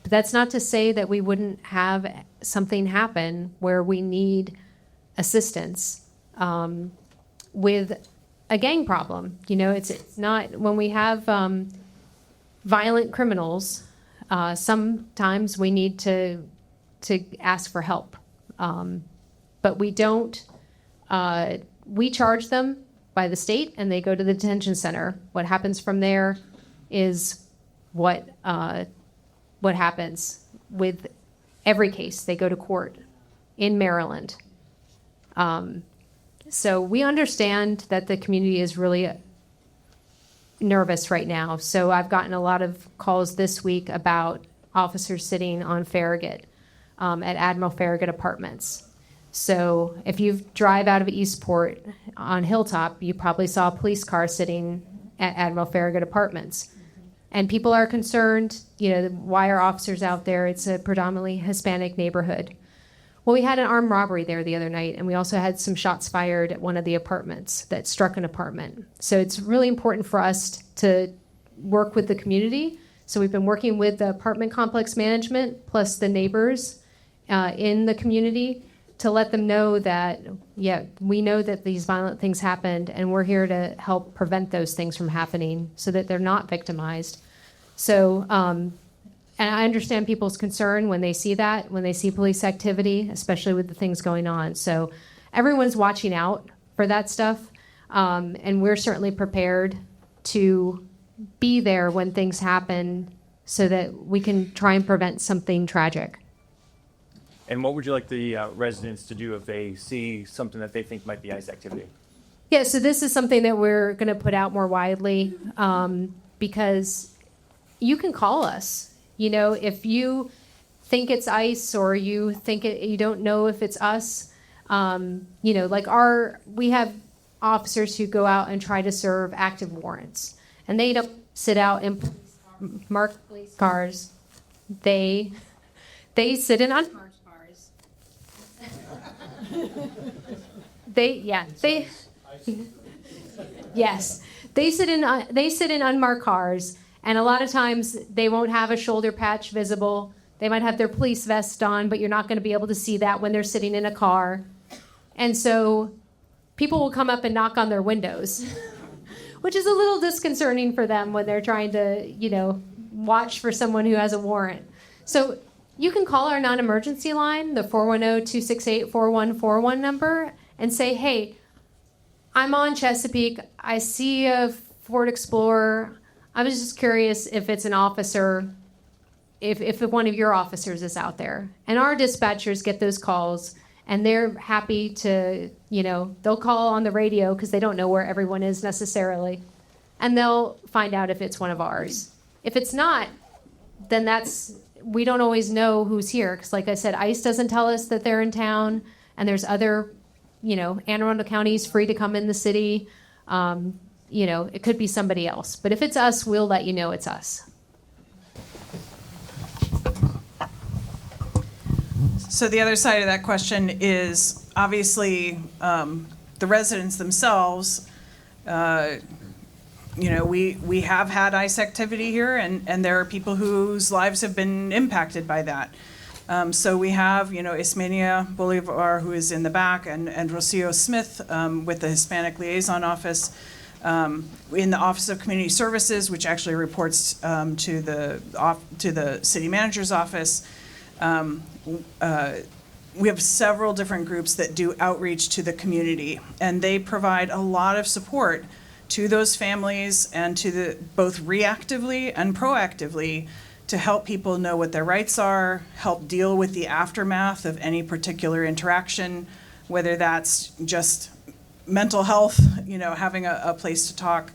that's not to say that we wouldn't have something happen where we need assistance with a gang problem. It's not when we have violent criminals. Sometimes we need to ask for help, but we don't. We charge them by the state, and they go to the detention center. What happens from there is what happens with every case. They go to court in Maryland. So we understand that the community is really nervous right now. So I've gotten a lot of calls this week about officers sitting on Farragut, at Admiral Farragut Apartments. So if you drive out of Eastport on Hilltop, you probably saw a police car sitting at Admiral Farragut Apartments. And people are concerned, why are officers out there? It's a predominantly Hispanic neighborhood. Well, we had an armed robbery there the other night, and we also had some shots fired at one of the apartments that struck an apartment. So it's really important for us to work with the community. So we've been working with the apartment complex management plus the neighbors in the community to let them know that, we know that these violent things happened, and we're here to help prevent those things from happening so that they're not victimized. So, and I understand people's concern when they see that, when they see police activity, especially with the things going on. So everyone's watching out for that stuff, and we're certainly prepared to be there when things happen so that we can try and prevent something tragic. And what would you like the residents to do if they see something that they think might be ICE activity? Yeah, so this is something that we're going to put out more widely because you can call us. If you think it's ICE or you think you don't know if it's us, we have officers who go out and try to serve active warrants, and they don't sit out in marked police cars. They sit in unmarked cars. They sit in unmarked cars, and a lot of times they won't have a shoulder patch visible. They might have their police vest on, but you're not going to be able to see that when they're sitting in a car. And so people will come up and knock on their windows, which is a little disconcerting for them when they're trying to, watch for someone who has a warrant. So you can call our non-emergency line, the 410-268-4141 number, and say, hey, I'm on Chesapeake. I see a Ford Explorer. I was just curious if it's an officer, if one of your officers is out there. And our dispatchers get those calls, and they're happy to, they'll call on the radio because they don't know where everyone is necessarily. And they'll find out if it's one of ours. If it's not, then we don't always know who's here. Because like I said, ICE doesn't tell us that they're in town, and there's other, Anne Arundel County is free to come in the city. It could be somebody else. But if it's us, we'll let you know it's us. So the other side of that question is obviously the residents themselves. We have had ICE activity here, and there are people whose lives have been impacted by that. So we have, Ismenia Bolivar, who is in the back, and Rocio Smith with the Hispanic Liaison Office. In the Office of Community Services, which actually reports to the city manager's office. We have several different groups that do outreach to the community, and they provide a lot of support to those families and to both reactively and proactively to help people know what their rights are, help deal with the aftermath of any particular interaction, whether that's just mental health, having a place to talk,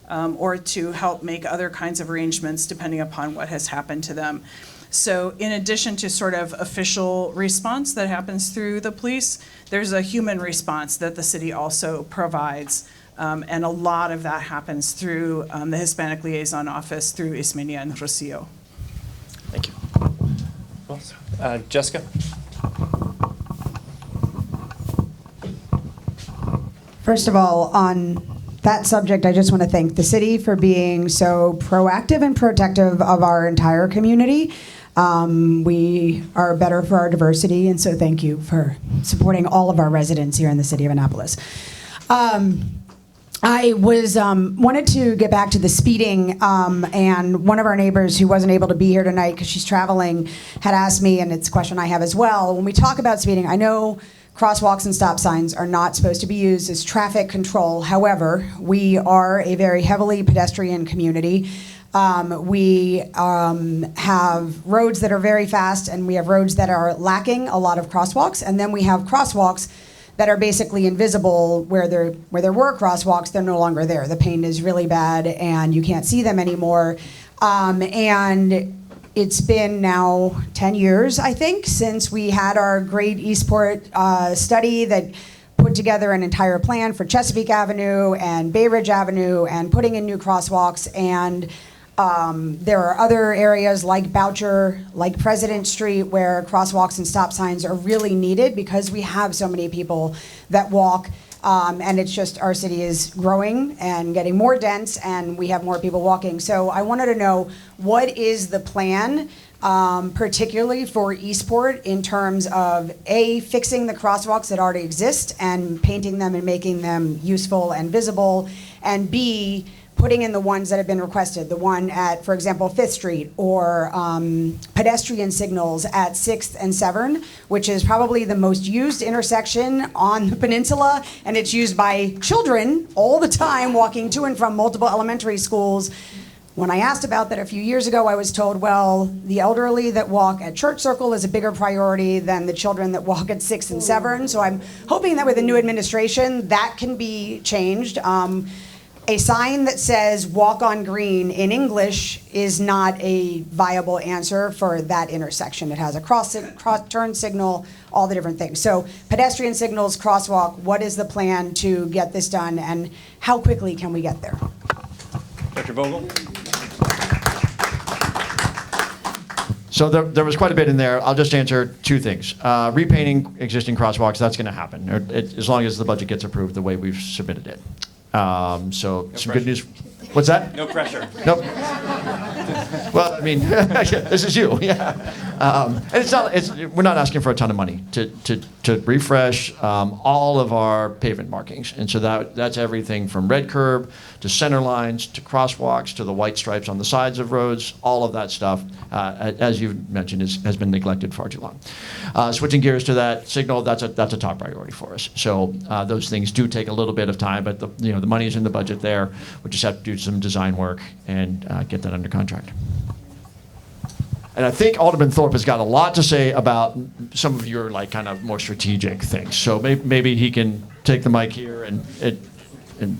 or to help make other kinds of arrangements depending upon what has happened to them. So in addition to sort of official response that happens through the police, there's a human response that the city also provides. And a lot of that happens through the Hispanic Liaison Office, through Ismenia and Rocio. Thank you. Jessica? First of all, on that subject, I just want to thank the city for being so proactive and protective of our entire community. We are better for our diversity, and so thank you for supporting all of our residents here in the city of Annapolis. I wanted to get back to the speeding, and one of our neighbors who wasn't able to be here tonight because she's traveling had asked me, and it's a question I have as well. When we talk about speeding, I know crosswalks and stop signs are not supposed to be used as traffic control. However, we are a very heavily pedestrian community. We have roads that are very fast, and we have roads that are lacking a lot of crosswalks, and then we have crosswalks that are basically invisible. Where there were crosswalks, they're no longer there. The paint is really bad, and you can't see them anymore. And it's been now 10 years, I think, since we had our great Eastport study that put together an entire plan for Chesapeake Avenue and Bay Ridge Avenue and putting in new crosswalks. And there are other areas like Boucher, like President Street, where crosswalks and stop signs are really needed because we have so many people that walk. And it's just our city is growing and getting more dense, and we have more people walking. So I wanted to know, what is the plan, particularly for Eastport, in terms of A, fixing the crosswalks that already exist and painting them and making them useful and visible, and B, putting in the ones that have been requested, the one at, for example, 5th Street, or pedestrian signals at 6th and Severn, which is probably the most used intersection on the peninsula, and it's used by children all the time walking to and from multiple elementary schools. When I asked about that a few years ago, I was told, well, the elderly that walk at Church Circle is a bigger priority than the children that walk at 6th and Severn. So I'm hoping that with the new administration, that can be changed. A sign that says walk on green in English is not a viable answer for that intersection. It has a cross turn signal, all the different things. So pedestrian signals, crosswalk, what is the plan to get this done, and how quickly can we get there? Dr. Vogel? So there was quite a bit in there. I'll just answer two things. Repainting existing crosswalks, that's going to happen, as long as the budget gets approved the way we've submitted it. So some good news. What's that? No pressure. Nope. Well, I mean, this is you, yeah. And it's not. We're not asking for a ton of money to refresh all of our pavement markings, and so that's everything from red curb to center lines to crosswalks to the white stripes on the sides of roads. All of that stuff, as you mentioned, has been neglected far too long. Switching gears to that signal, that's a top priority for us. So those things do take a little bit of time, but the money is in the budget there. We just have to do some design work and get that under contract. And I think Alderman Thorpe has got a lot to say about some of your kind of more strategic things. So maybe he can take the mic here and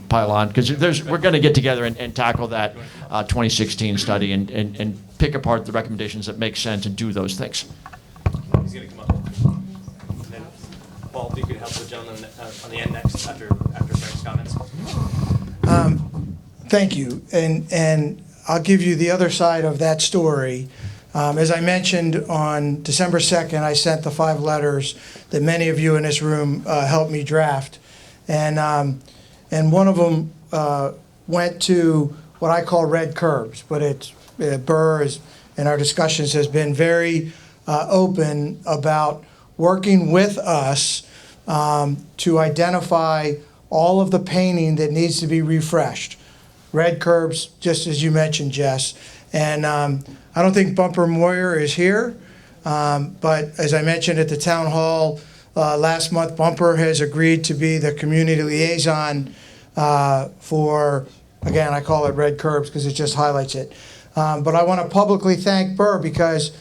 pile on, because we're going to get together and tackle that 2016 study and pick apart the recommendations that make sense and do those things. He's going to come up. And then, Paul, if you could help the gentleman on the end next after Frank's comments. Thank you. And I'll give you the other side of that story. As I mentioned, on December 2nd, I sent the 5 letters that many of you in this room helped me draft. And one of them went to what I call red curbs, but it's Burr in our discussions has been very open about working with us to identify all of the painting that needs to be refreshed. Red curbs, just as you mentioned, Jess. And I don't think Bumper Moyer is here, but as I mentioned at the town hall last month, Bumper has agreed to be the community liaison for, again, I call it red curbs because it just highlights it. But I want to publicly thank Burr, because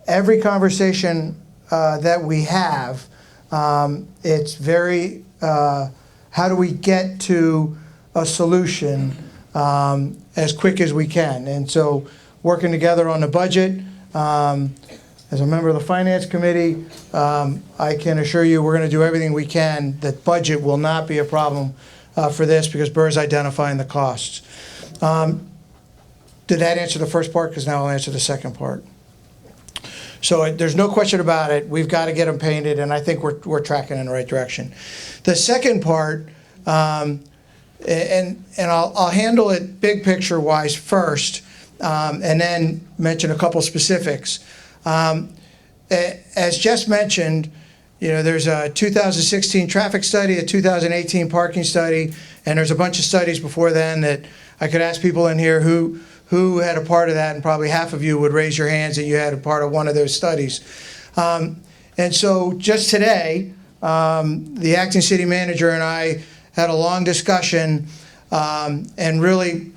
every conversation that we have, it's very, how do we get to a solution as quick as we can? And so working together on the budget, as a member of the Finance Committee, I can assure you we're going to do everything we can that budget will not be a problem for this, because Burr's identifying the costs. Did that answer the first part? Because now I'll answer the second part. So there's no question about it. We've got to get them painted, and I think we're tracking in the right direction. The second part, and I'll handle it big picture wise first, and then mention a couple specifics. As Jess mentioned, there's a 2016 traffic study, a 2018 parking study, and there's a bunch of studies before then that I could ask people in here who had a part of that, and probably half of you would raise your hands that you had a part of one of those studies. And so just today, the acting city manager and I had a long discussion and really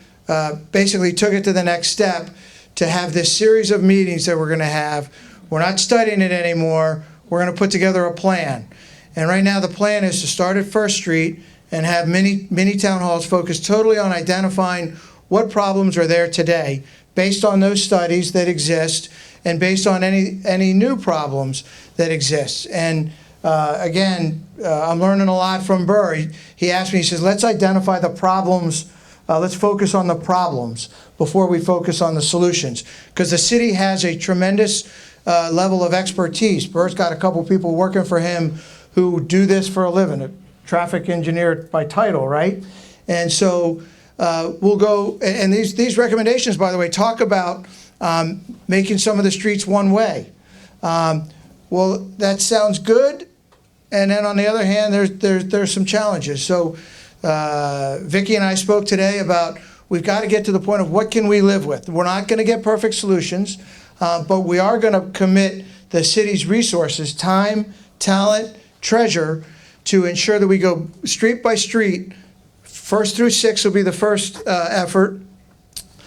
basically took it to the next step to have this series of meetings that we're going to have. We're not studying it anymore. We're going to put together a plan. And right now, the plan is to start at First Street and have mini town halls focused totally on identifying what problems are there today, based on those studies that exist, and based on any new problems that exist. And again, I'm learning a lot from Burr. He asked me, he says, let's identify the problems. Let's focus on the problems before we focus on the solutions. Because the city has a tremendous level of expertise. Burr's got a couple people working for him who do this for a living, a traffic engineer by title, right? And so we'll go, and these recommendations, by the way, talk about making some of the streets one way. Well, that sounds good. And then on the other hand, there's some challenges. So Vicki and I spoke today about we've got to get to the point of what can we live with. We're not going to get perfect solutions, but we are going to commit the city's resources, time, talent, treasure, to ensure that we go street by street. 1st through 6th will be the first effort.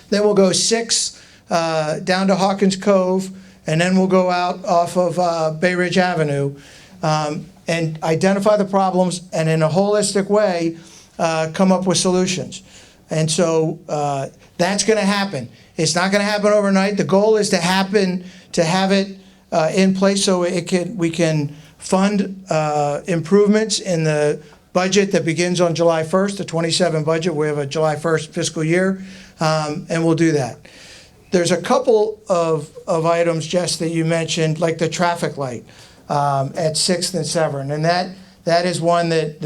Then we'll go 6 down to Hawkins Cove, and then we'll go out off of Bay Ridge Avenue and identify the problems, and in a holistic way, come up with solutions. And so that's going to happen. It's not going to happen overnight. The goal is to have it in place so we can fund improvements in the budget that begins on July 1st, the 27 budget. We have a July 1st fiscal year, and we'll do that. There's a couple of items, Jess, that you mentioned, like the traffic light at 6th and Severn, and that is one that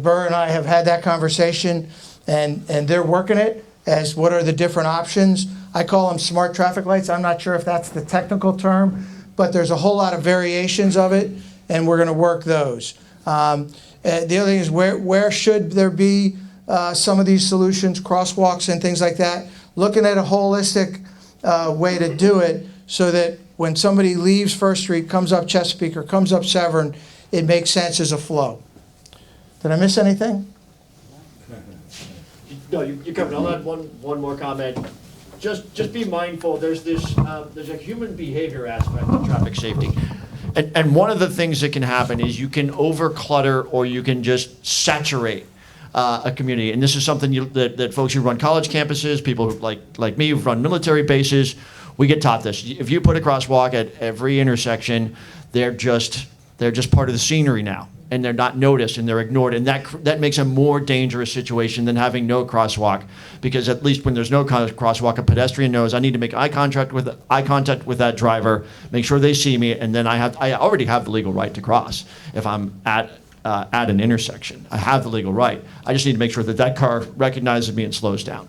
Burr and I have had that conversation, and they're working it as what are the different options. I call them smart traffic lights. I'm not sure if that's the technical term, but there's a whole lot of variations of it, and we're going to work those. The other thing is where should there be some of these solutions, crosswalks and things like that, looking at a holistic way to do it so that when somebody leaves First Street, comes up Chesapeake or comes up Severn, it makes sense as a flow. Did I miss anything? No, you covered it. I'll add one more comment. Just be mindful, there's a human behavior aspect of traffic safety. And one of the things that can happen is you can overclutter or you can just saturate a community. And this is something that folks who run college campuses, people like me who run military bases, we get taught this. If you put a crosswalk at every intersection, they're just part of the scenery now. And they're not noticed and they're ignored. And that makes a more dangerous situation than having no crosswalk. Because at least when there's no crosswalk, a pedestrian knows I need to make eye contact with that driver, make sure they see me, and then I already have the legal right to cross if I'm at an intersection. I have the legal right. I just need to make sure that car recognizes me and slows down.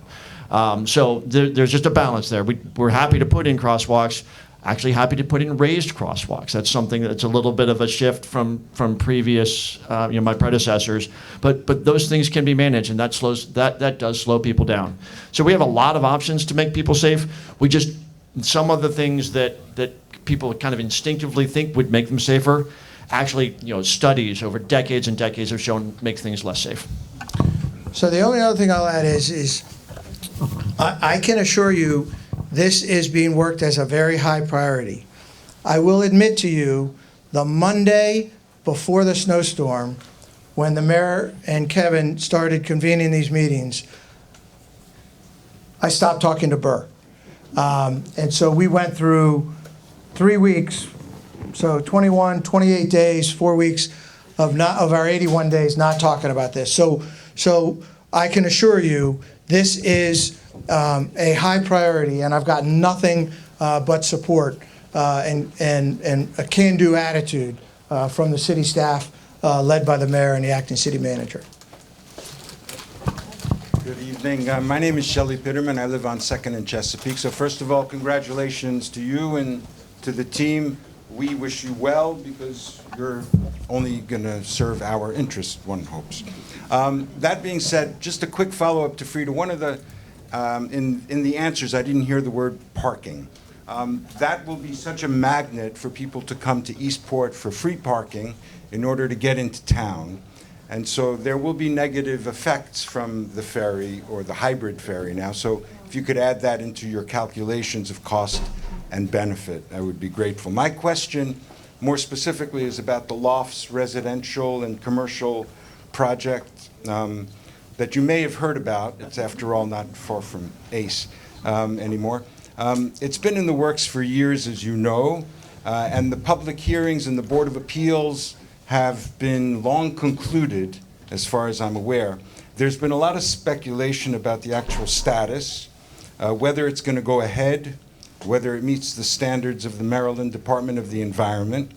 So there's just a balance there. We're happy to put in crosswalks. Actually happy to put in raised crosswalks. That's something that's a little bit of a shift from previous, my predecessors. But those things can be managed, and that does slow people down. So we have a lot of options to make people safe. Some of the things that people kind of instinctively think would make them safer, actually, studies over decades and decades have shown make things less safe. So the only other thing I'll add is I can assure you this is being worked as a very high priority. I will admit to you, the Monday before the snowstorm, when the mayor and Kevin started convening these meetings, I stopped talking to Burr. And so we went through 3 weeks, so 21, 28 days, 4 weeks of our 81 days not talking about this. So I can assure you this is a high priority, and I've got nothing but support and a can-do attitude from the city staff led by the mayor and the acting city manager. Good evening. My name is Shelley Pitterman. I live on 2nd and Chesapeake. So first of all, congratulations to you and to the team. We wish you well because you're only going to serve our interests, one hopes. That being said, just a quick follow-up to Frida. One of the in the answers, I didn't hear the word parking. That will be such a magnet for people to come to Eastport for free parking in order to get into town. And so there will be negative effects from the ferry or the hybrid ferry now. So if you could add that into your calculations of cost and benefit, I would be grateful. My question more specifically is about the Lofts residential and commercial project that you may have heard about. It's, after all, not far from ACE anymore. It's been in the works for years, as you know, and the public hearings and the Board of Appeals have been long concluded, as far as I'm aware. There's been a lot of speculation about the actual status, whether it's going to go ahead, whether it meets the standards of the Maryland Department of the Environment.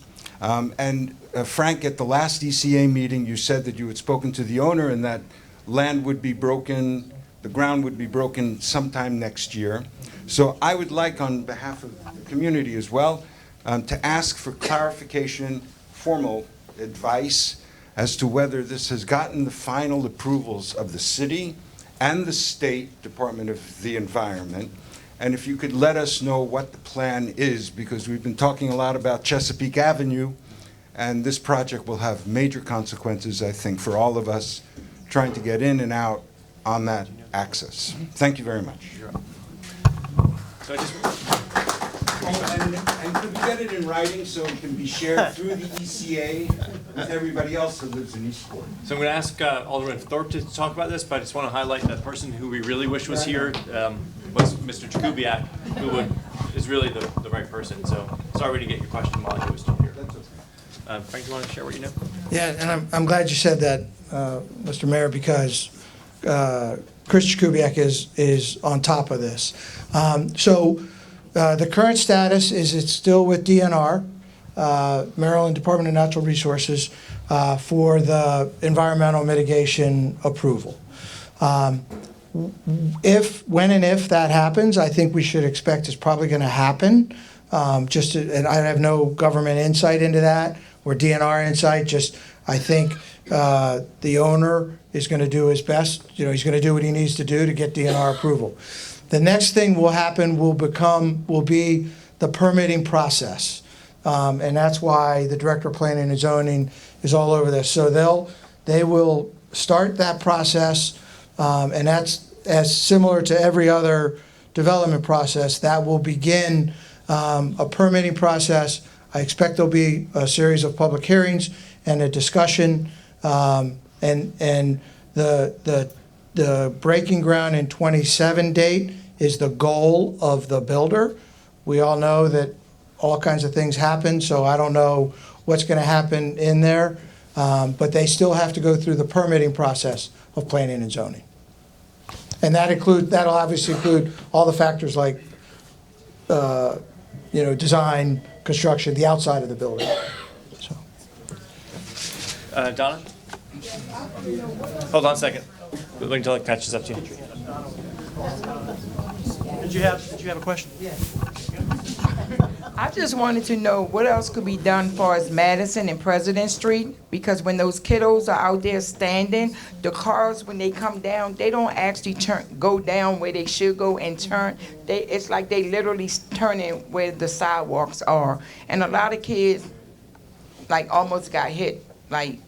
Frank, at the last ECA meeting, you said that you had spoken to the owner and that land would be broken, the ground would be broken sometime next year. So I would like, on behalf of the community as well, to ask for clarification, formal advice as to whether this has gotten the final approvals of the city and the State Department of the Environment. And if you could let us know what the plan is, because we've been talking a lot about Chesapeake Avenue, and this project will have major consequences, I think, for all of us trying to get in and out on that access. Thank you very much. So I just, and could we get it in writing so it can be shared through the ECA with everybody else who lives in Eastport? So I'm going to ask Alderman Thorpe to talk about this, but I just want to highlight that person who we really wish was here was Mr. Jakubiak, who is really the right person. So sorry to get your question while he was still here. Frank, you want to share what you know? Yeah, and I'm glad you said that, Mr. Mayor, because Chris Jakubiak is on top of this. The current status is it's still with DNR, Maryland Department of Natural Resources, for the environmental mitigation approval. When and if that happens, I think we should expect it's probably going to happen. And I have no government insight into that or DNR insight. Just I think the owner is going to do his best. He's going to do what he needs to do to get DNR approval. The next thing will happen will be the permitting process, and that's why the Director of Planning and Zoning is all over this. So they will start that process, and that's as similar to every other development process. That will begin a permitting process. I expect there'll be a series of public hearings and a discussion, and the breaking ground in 27 date is the goal of the builder. We all know that all kinds of things happen, so I don't know what's going to happen in there, but they still have to go through the permitting process of planning and zoning. And that'll obviously include all the factors like design, construction, the outside of the building. So. Donna? Hold on a second. Wait until it catches up to you. Did you have a question? Yeah. I just wanted to know what else could be done for as Madison and President Street, because when those kiddos are out there standing, the cars, when they come down, they don't actually go down where they should go and turn. It's like they literally turning where the sidewalks are. And a lot of kids almost got hit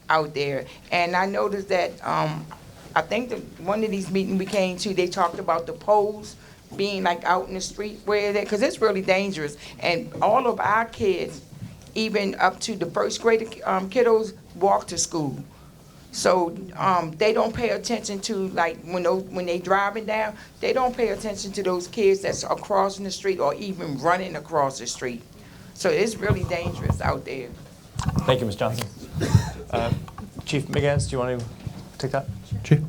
out there. And I noticed that I think one of these meetings we came to, they talked about the poles being out in the street where because it's really dangerous. And all of our kids, even up to the first grade kiddos, walk to school. So they don't pay attention to when they driving down, they don't pay attention to those kids that's crossing the street or even running across the street. So it's really dangerous out there. Thank you, Ms. Johnson. Chief McGann, do you want to take that? Chief.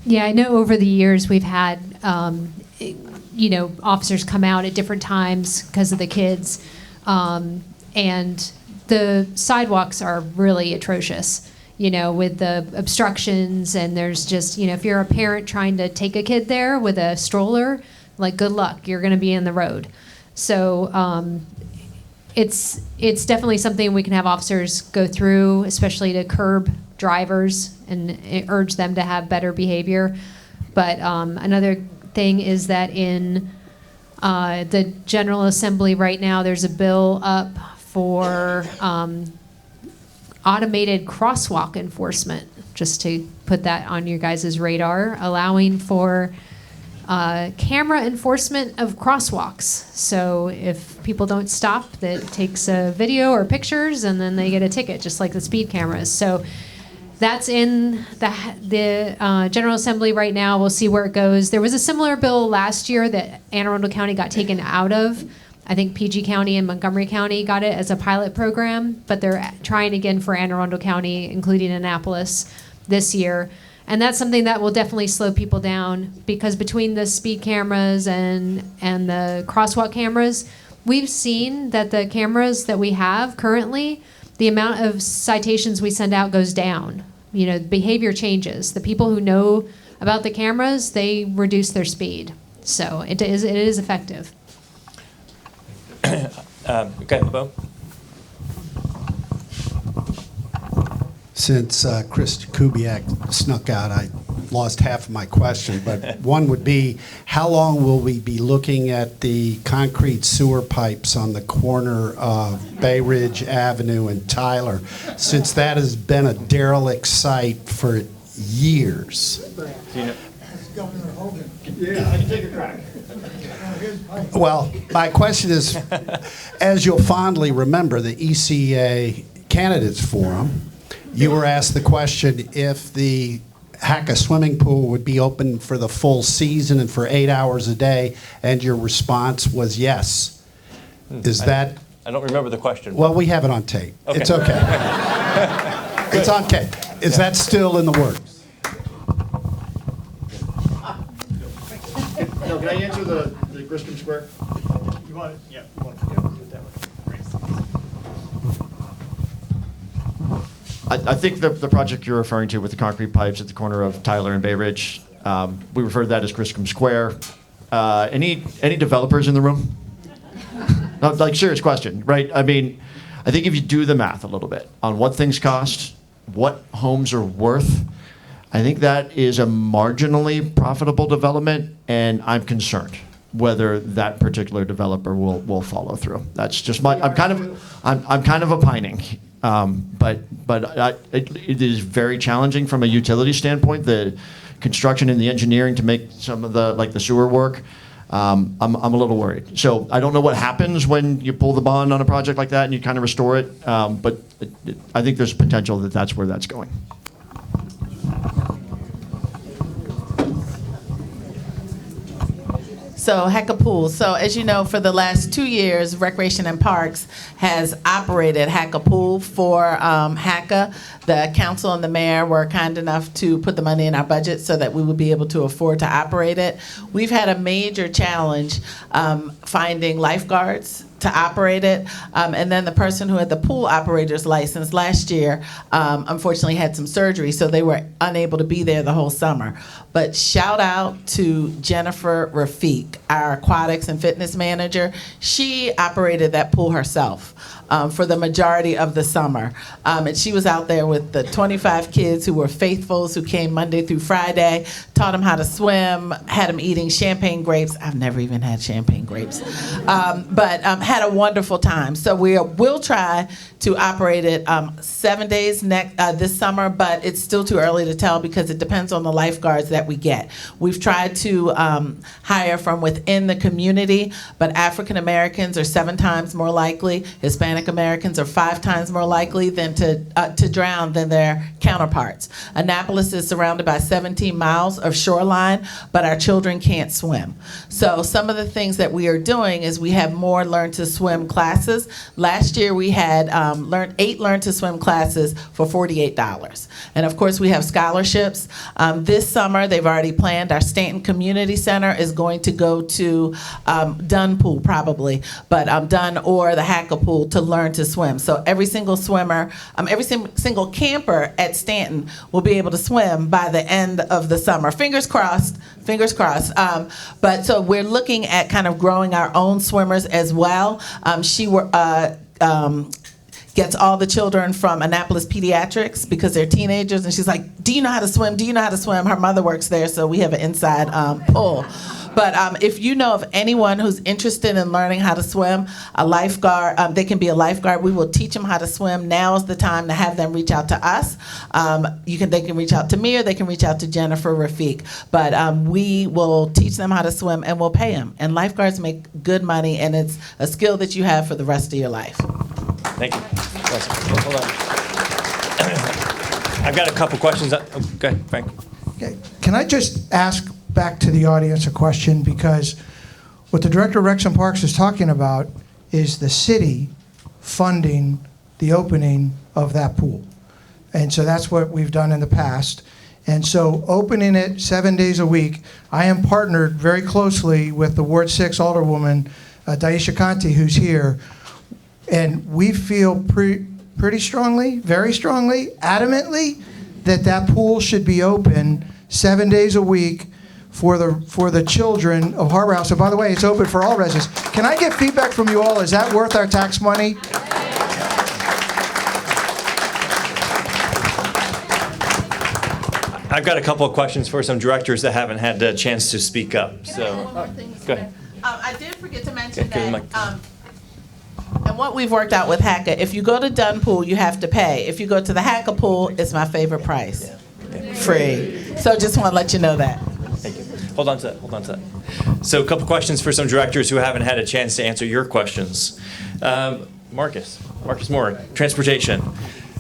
Yeah, I know over the years we've had, officers come out at different times because of the kids, and the sidewalks are really atrocious, with the obstructions, and there's just, if you're a parent trying to take a kid there with a stroller, good luck, you're going to be in the road. So it's definitely something we can have officers go through, especially to curb drivers and urge them to have better behavior. But another thing is that in the General Assembly right now, there's a bill up for automated crosswalk enforcement, just to put that on your guys' radar, allowing for camera enforcement of crosswalks. So if people don't stop, that takes a video or pictures, and then they get a ticket, just like the speed cameras. So that's in the General Assembly right now. We'll see where it goes. There was a similar bill last year that Anne Arundel County got taken out of. I think PG County and Montgomery County got it as a pilot program, but they're trying again for Anne Arundel County, including Annapolis, this year. And that's something that will definitely slow people down, because between the speed cameras and the crosswalk cameras, we've seen that the cameras that we have currently, the amount of citations we send out goes down. You know, behavior changes. The people who know about the cameras, they reduce their speed. So it is effective. Okay, Bo. Since Chris Kubiak snuck out, I lost half of my question, but one would be, how long will we be looking at the concrete sewer pipes on the corner of Bay Ridge Avenue and Tyler, since that has been a derelict site for years? Governor Hogan. Yeah, I can take a crack. Well, my question is, as you'll fondly remember, the ECA Candidates Forum, you were asked the question if the Hacka swimming pool would be open for the full season and for 8 hours a day, and your response was yes. Is that? I don't remember the question. Well, we have it on tape. Okay. It's okay. It's on tape. Is that still in the works? No, can I answer the Griscom Square? You want it? Yeah, you want it. Yeah, do it that way. I think the project you're referring to with the concrete pipes at the corner of Tyler and Bay Ridge, we refer to that as Griscom Square. Any developers in the room? No, like, serious question, right? I mean, I think if you do the math a little bit on what things cost, what homes are worth, I think that is a marginally profitable development, and I'm concerned whether that particular developer will follow through. That's just my. I'm kind of opining, but it is very challenging from a utility standpoint. The construction and the engineering to make some of the sewer work. I'm a little worried. So I don't know what happens when you pull the bond on a project like that and you kind of restore it, but I think there's potential that that's where that's going. So Hacka Pool. So as you know, for the last 2 years, Recreation and Parks has operated Hacka Pool for Hacka. The council and the mayor were kind enough to put the money in our budget so that we would be able to afford to operate it. We've had a major challenge finding lifeguards to operate it. And then the person who had the pool operator's license last year unfortunately had some surgery, so they were unable to be there the whole summer. But shout out to Jennifer Rafiq, our aquatics and fitness manager. She operated that pool herself for the majority of the summer. And she was out there with the 25 kids who were faithfuls, who came Monday through Friday, taught them how to swim, had them eating champagne grapes. I've never even had champagne grapes. But had a wonderful time. So we'll try to operate it 7 days this summer, but it's still too early to tell because it depends on the lifeguards that we get. We've tried to hire from within the community, but African Americans are 7 times more likely, Hispanic Americans are 5 times more likely than to drown than their counterparts. Annapolis is surrounded by 17 miles of shoreline, but our children can't swim. So some of the things that we are doing is we have more Learn to Swim classes. Last year we had 8 Learn to Swim classes for $48. And of course we have scholarships. This summer they've already planned. Our Stanton Community Center is going to go to Dunn Pool probably, but Dunn or the Hacka Pool to learn to swim. So every single swimmer, every single camper at Stanton will be able to swim by the end of the summer. Fingers crossed, fingers crossed. But so we're looking at kind of growing our own swimmers as well. She gets all the children from Annapolis Pediatrics because they're teenagers, and she's like, do you know how to swim? Do you know how to swim? Her mother works there, so we have an inside pull. But if you know of anyone who's interested in learning how to swim, a lifeguard, they can be a lifeguard. We will teach them how to swim. Now is the time to have them reach out to us. They can reach out to me, or they can reach out to Jennifer Rafiq. But we will teach them how to swim, and we'll pay them. And lifeguards make good money, and it's a skill that you have for the rest of your life. Thank you. Hold on. I've got a couple questions. Go ahead, Frank. Okay. Can I just ask back to the audience a question? Because what the Director of Recs and Parks is talking about is the city funding the opening of that pool. And so that's what we've done in the past. And so opening it 7 days a week, I am partnered very closely with the Ward 6 Alderwoman, Daisha Conti, who's here. And we feel pretty strongly, very strongly, adamantly, that pool should be open 7 days a week for the children of Harbor House. And by the way, it's open for all residents. Can I get feedback from you all? Is that worth our tax money? I've got a couple of questions for some directors that haven't had a chance to speak up. So, go ahead. I did forget to mention Okay, that. And what we've worked out with Hacka, if you go to Dunn Pool, you have to pay. If you go to the Hacka Pool, it's my favorite price. Free. So just want to let you know that. Thank you. Hold on to that. So a couple questions for some directors who haven't had a chance to answer your questions. Marcus Moore, transportation.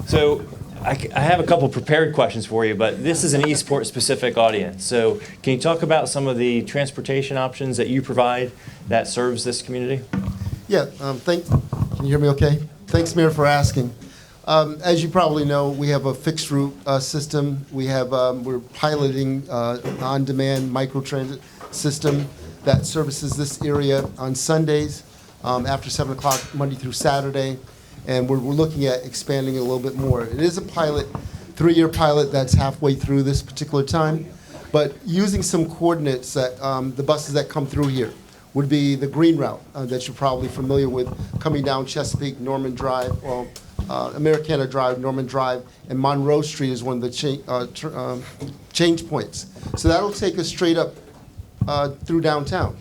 So I have a couple prepared questions for you, but this is an Eastport specific audience. So can you talk about some of the transportation options that you provide that serves this community? Yeah, can you hear me okay? Thanks, Mayor, for asking. As you probably know, we have a fixed route system. We're piloting on-demand microtransit system that services this area on Sundays after 7 o'clock, Monday through Saturday. And we're looking at expanding it a little bit more. It is a pilot, 3-year pilot that's halfway through this particular time. But using some coordinates that the buses that come through here would be the green route that you're probably familiar with, coming down Chesapeake, Norman Drive, Americana Drive, Norman Drive, and Monroe Street is one of the change points. So that'll take us straight up through downtown,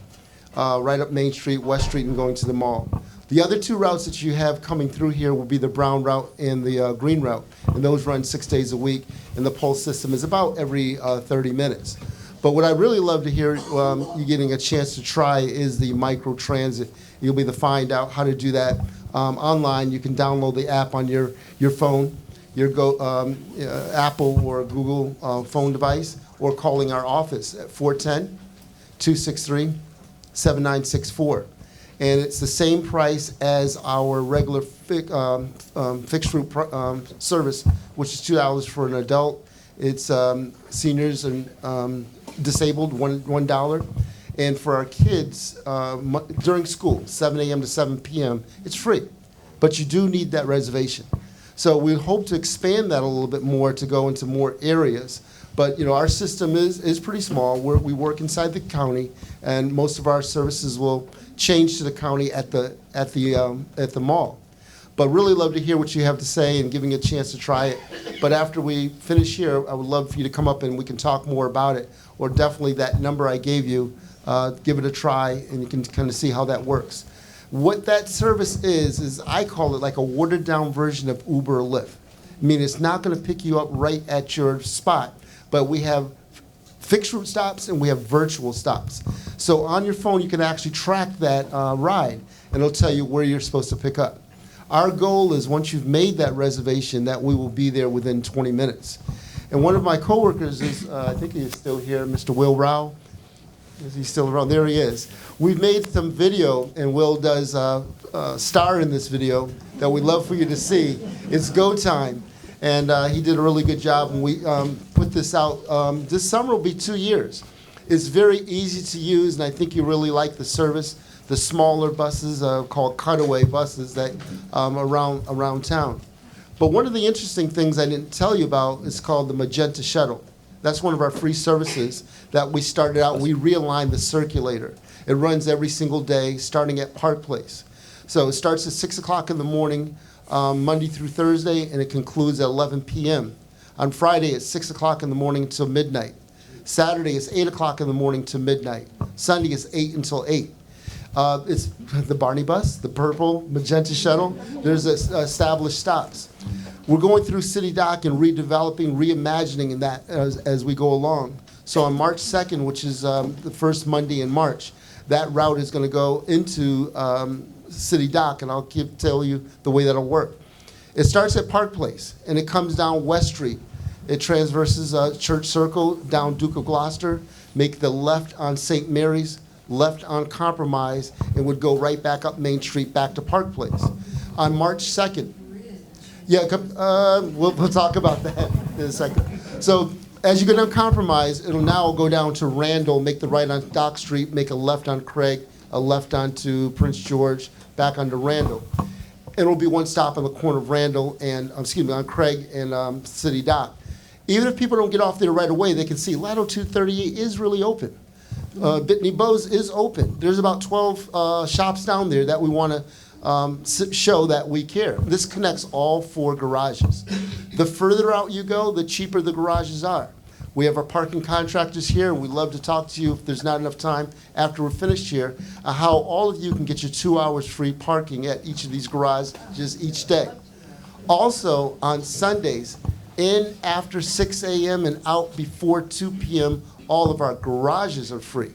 right up Main Street, West Street, and going to the mall. The other 2 routes that you have coming through here will be the brown route and the green route, and those run 6 days a week, and the pulse system is about every 30 minutes. But what I really love to hear you getting a chance to try is the microtransit. You'll be able to find out how to do that online. You can download the app on your phone, your Apple or Google phone device, or calling our office at 410-263-7964. And it's the same price as our regular fixed route service, which is $2 for an adult. It's seniors and disabled, $1. And for our kids, during school, 7 a.m. to 7 p.m., it's free. But you do need that reservation. So we hope to expand that a little bit more to go into more areas. But our system is pretty small. We work inside the county, and most of our services will change to the county at the mall. But really love to hear what you have to say and giving you a chance to try it. But after we finish here, I would love for you to come up and we can talk more about it. Or definitely that number I gave you, give it a try, and you can kind of see how that works. What that service is I call it like a watered down version of Uber or Lyft. I mean, it's not going to pick you up right at your spot, but we have fixed route stops and we have virtual stops. So on your phone, you can actually track that ride, and it'll tell you where you're supposed to pick up. Our goal is once you've made that reservation that we will be there within 20 minutes. And one of my coworkers is, I think he is still here, Mr. Will Rao. Is he still around? There he is. We've made some video, and Will does star in this video that we'd love for you to see. It's go time. And he did a really good job, and we put this out. This summer will be 2 years. It's very easy to use, and I think you really like the service. The smaller buses called cutaway buses that around town. But one of the interesting things I didn't tell you about is called the Magenta Shuttle. That's one of our free services that we started out. We realigned the circulator. It runs every single day, starting at Park Place. So it starts at 6 o'clock in the morning, Monday through Thursday, and it concludes at 11 p.m. On Friday at 6 o'clock in the morning until midnight. Saturday is 8 o'clock in the morning to midnight. Sunday is 8 until 8. It's the Barney bus, the purple magenta shuttle. There's established stops. We're going through City Dock and redeveloping, reimagining that as we go along. So on March 2nd, which is the first Monday in March, that route is going to go into City Dock, and I'll tell you the way that'll work. It starts at Park Place, and it comes down West Street. It transverses Church Circle, down Duke of Gloucester, make the left on St. Mary's, left on Compromise, and would go right back up Main Street, back to Park Place. On March 2nd, we'll talk about that in a second. So as you go down Compromise, it'll now go down to Randall, make the right on Dock Street, make a left on Craig, a left onto Prince George, back onto Randall. It'll be one stop on the corner of Randall and, on Craig and City Dock. Even if people don't get off there right away, they can see Latitude 238 is really open. Bitney Bowes is open. There's about 12 shops down there that we want to show that we care. This connects all 4 garages. The further out you go, the cheaper the garages are. We have our parking contractors here, and we'd love to talk to you if there's not enough time after we're finished here, how all of you can get your 2 hours free parking at each of these garages each day. Also, on Sundays, in after 6 a.m. and out before 2 p.m., all of our garages are free.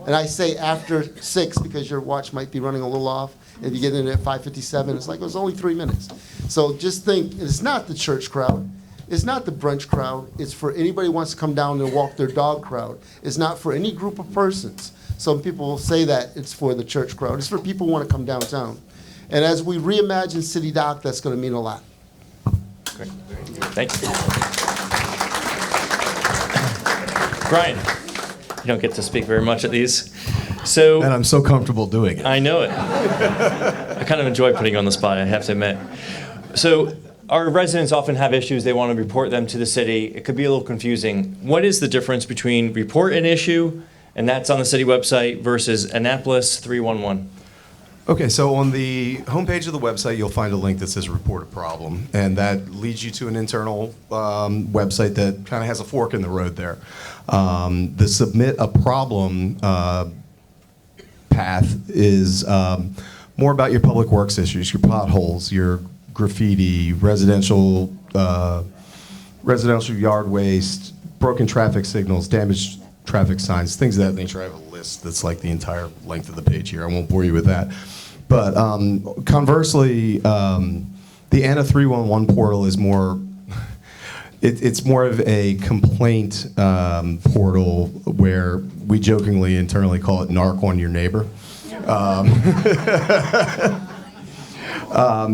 And I say after 6 because your watch might be running a little off. If you get in at 5:57, it's like it was only 3 minutes. So just think, it's not the church crowd. It's not the brunch crowd. It's for anybody who wants to come down and walk their dog crowd. It's not for any group of persons. Some people will say that it's for the church crowd. It's for people who want to come downtown. And as we reimagine City Dock, that's going to mean a lot. Great. Thank you. Brian, you don't get to speak very much at these. And I'm so comfortable doing it. I know it. I kind of enjoy putting you on the spot, I have to admit. So our residents often have issues. They want to report them to the city. It could be a little confusing. What is the difference between report an issue, and that's on the city website, versus Annapolis 311? Okay, so on the homepage of the website, you'll find a link that says report a problem, and that leads you to an internal website that kind of has a fork in the road there. The submit a problem path is more about your public works issues, your potholes, your graffiti, residential yard waste, broken traffic signals, damaged traffic signs, things of that nature. I have a list that's like the entire length of the page here. I won't bore you with that. But conversely, the ANA 311 portal is more, it's more of a complaint portal where we jokingly internally call it narc on your neighbor.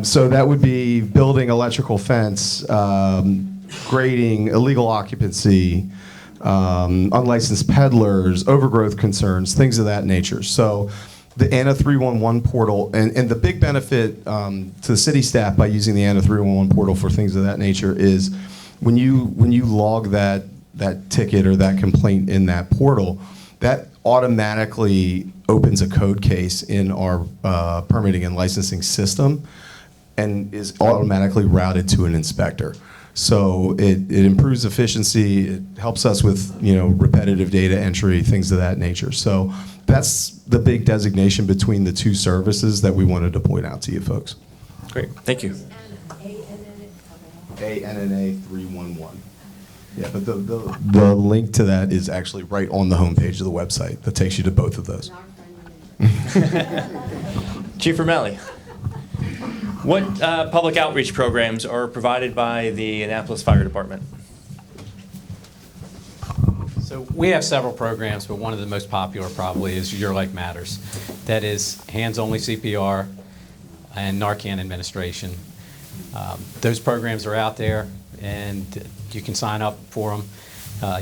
So that would be building electrical fence, grading, illegal occupancy, unlicensed peddlers, overgrowth concerns, things of that nature. So the ANA 311 portal, and the big benefit to the city staff by using the ANA 311 portal for things of that nature is when you log that ticket or that complaint in that portal, that automatically opens a code case in our permitting and licensing system and is automatically routed to an inspector. So it improves efficiency, it helps us with repetitive data entry, things of that nature. So that's the big designation between the two services that we wanted to point out to you folks. Great, thank you. ANNA 311. Yeah, but the link to that is actually right on the homepage of the website. That takes you to both of those. Chief O'Malley, what public outreach programs are provided by the Annapolis Fire Department? So we have several programs, but one of the most popular probably is Your Life Matters. That is hands-only CPR and Narcan administration. Those programs are out there, and you can sign up for them.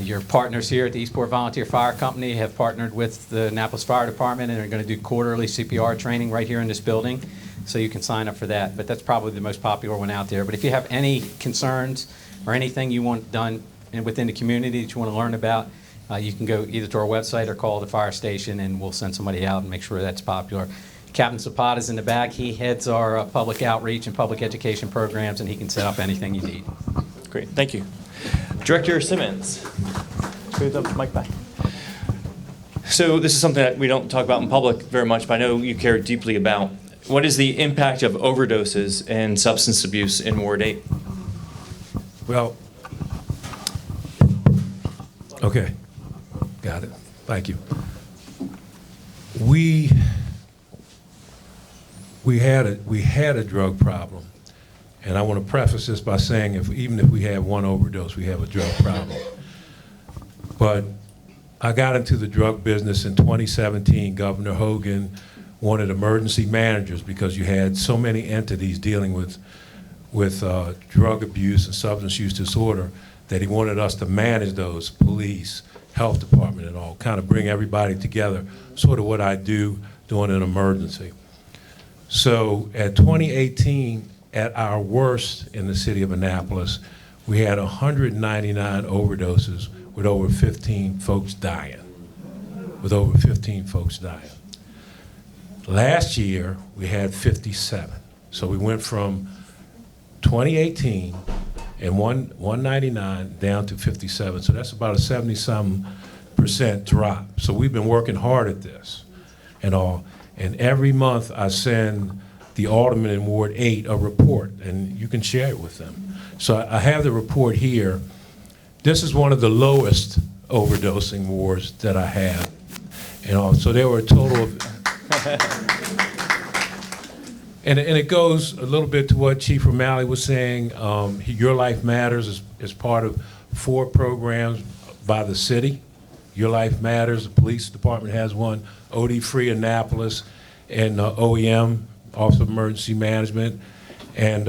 Your partners here at the Eastport Volunteer Fire Company have partnered with the Annapolis Fire Department and are going to do quarterly CPR training right here in this building, so you can sign up for that. But that's probably the most popular one out there. But if you have any concerns or anything you want done within the community that you want to learn about, you can go either to our website or call the fire station, and we'll send somebody out and make sure that's popular. Captain Zapata's in the back. He heads our public outreach and public education programs, and he can set up anything you need. Great, thank you. Director Simmons. Give the mic back. So this is something that we don't talk about in public very much, but I know you care deeply about. What is the impact of overdoses and substance abuse in Ward 8? Well, okay, got it. Thank you. We had a drug problem, and I want to preface this by saying even if we have one overdose, we have a drug problem. But I got into the drug business in 2017. Governor Hogan wanted emergency managers because you had so many entities dealing with drug abuse and substance use disorder that he wanted us to manage those, police, health department and all, kind of bring everybody together, sort of what I do during an emergency. So at 2018, at our worst in the city of Annapolis, we had 199 overdoses with over 15 folks dying. Last year, we had 57. So we went from 2018 and 199 down to 57. So that's about a 70-some% drop. So we've been working hard at this and all. And every month I send the alderman in Ward 8 a report, and you can share it with them. So I have the report here. This is one of the lowest overdosing wards that I have. And all. So there were a total of... And it goes a little bit to what Chief O'Malley was saying. Your Life Matters is part of 4 programs by the city. Your Life Matters, the police department has one, OD Free Annapolis, and OEM, Office of Emergency Management, and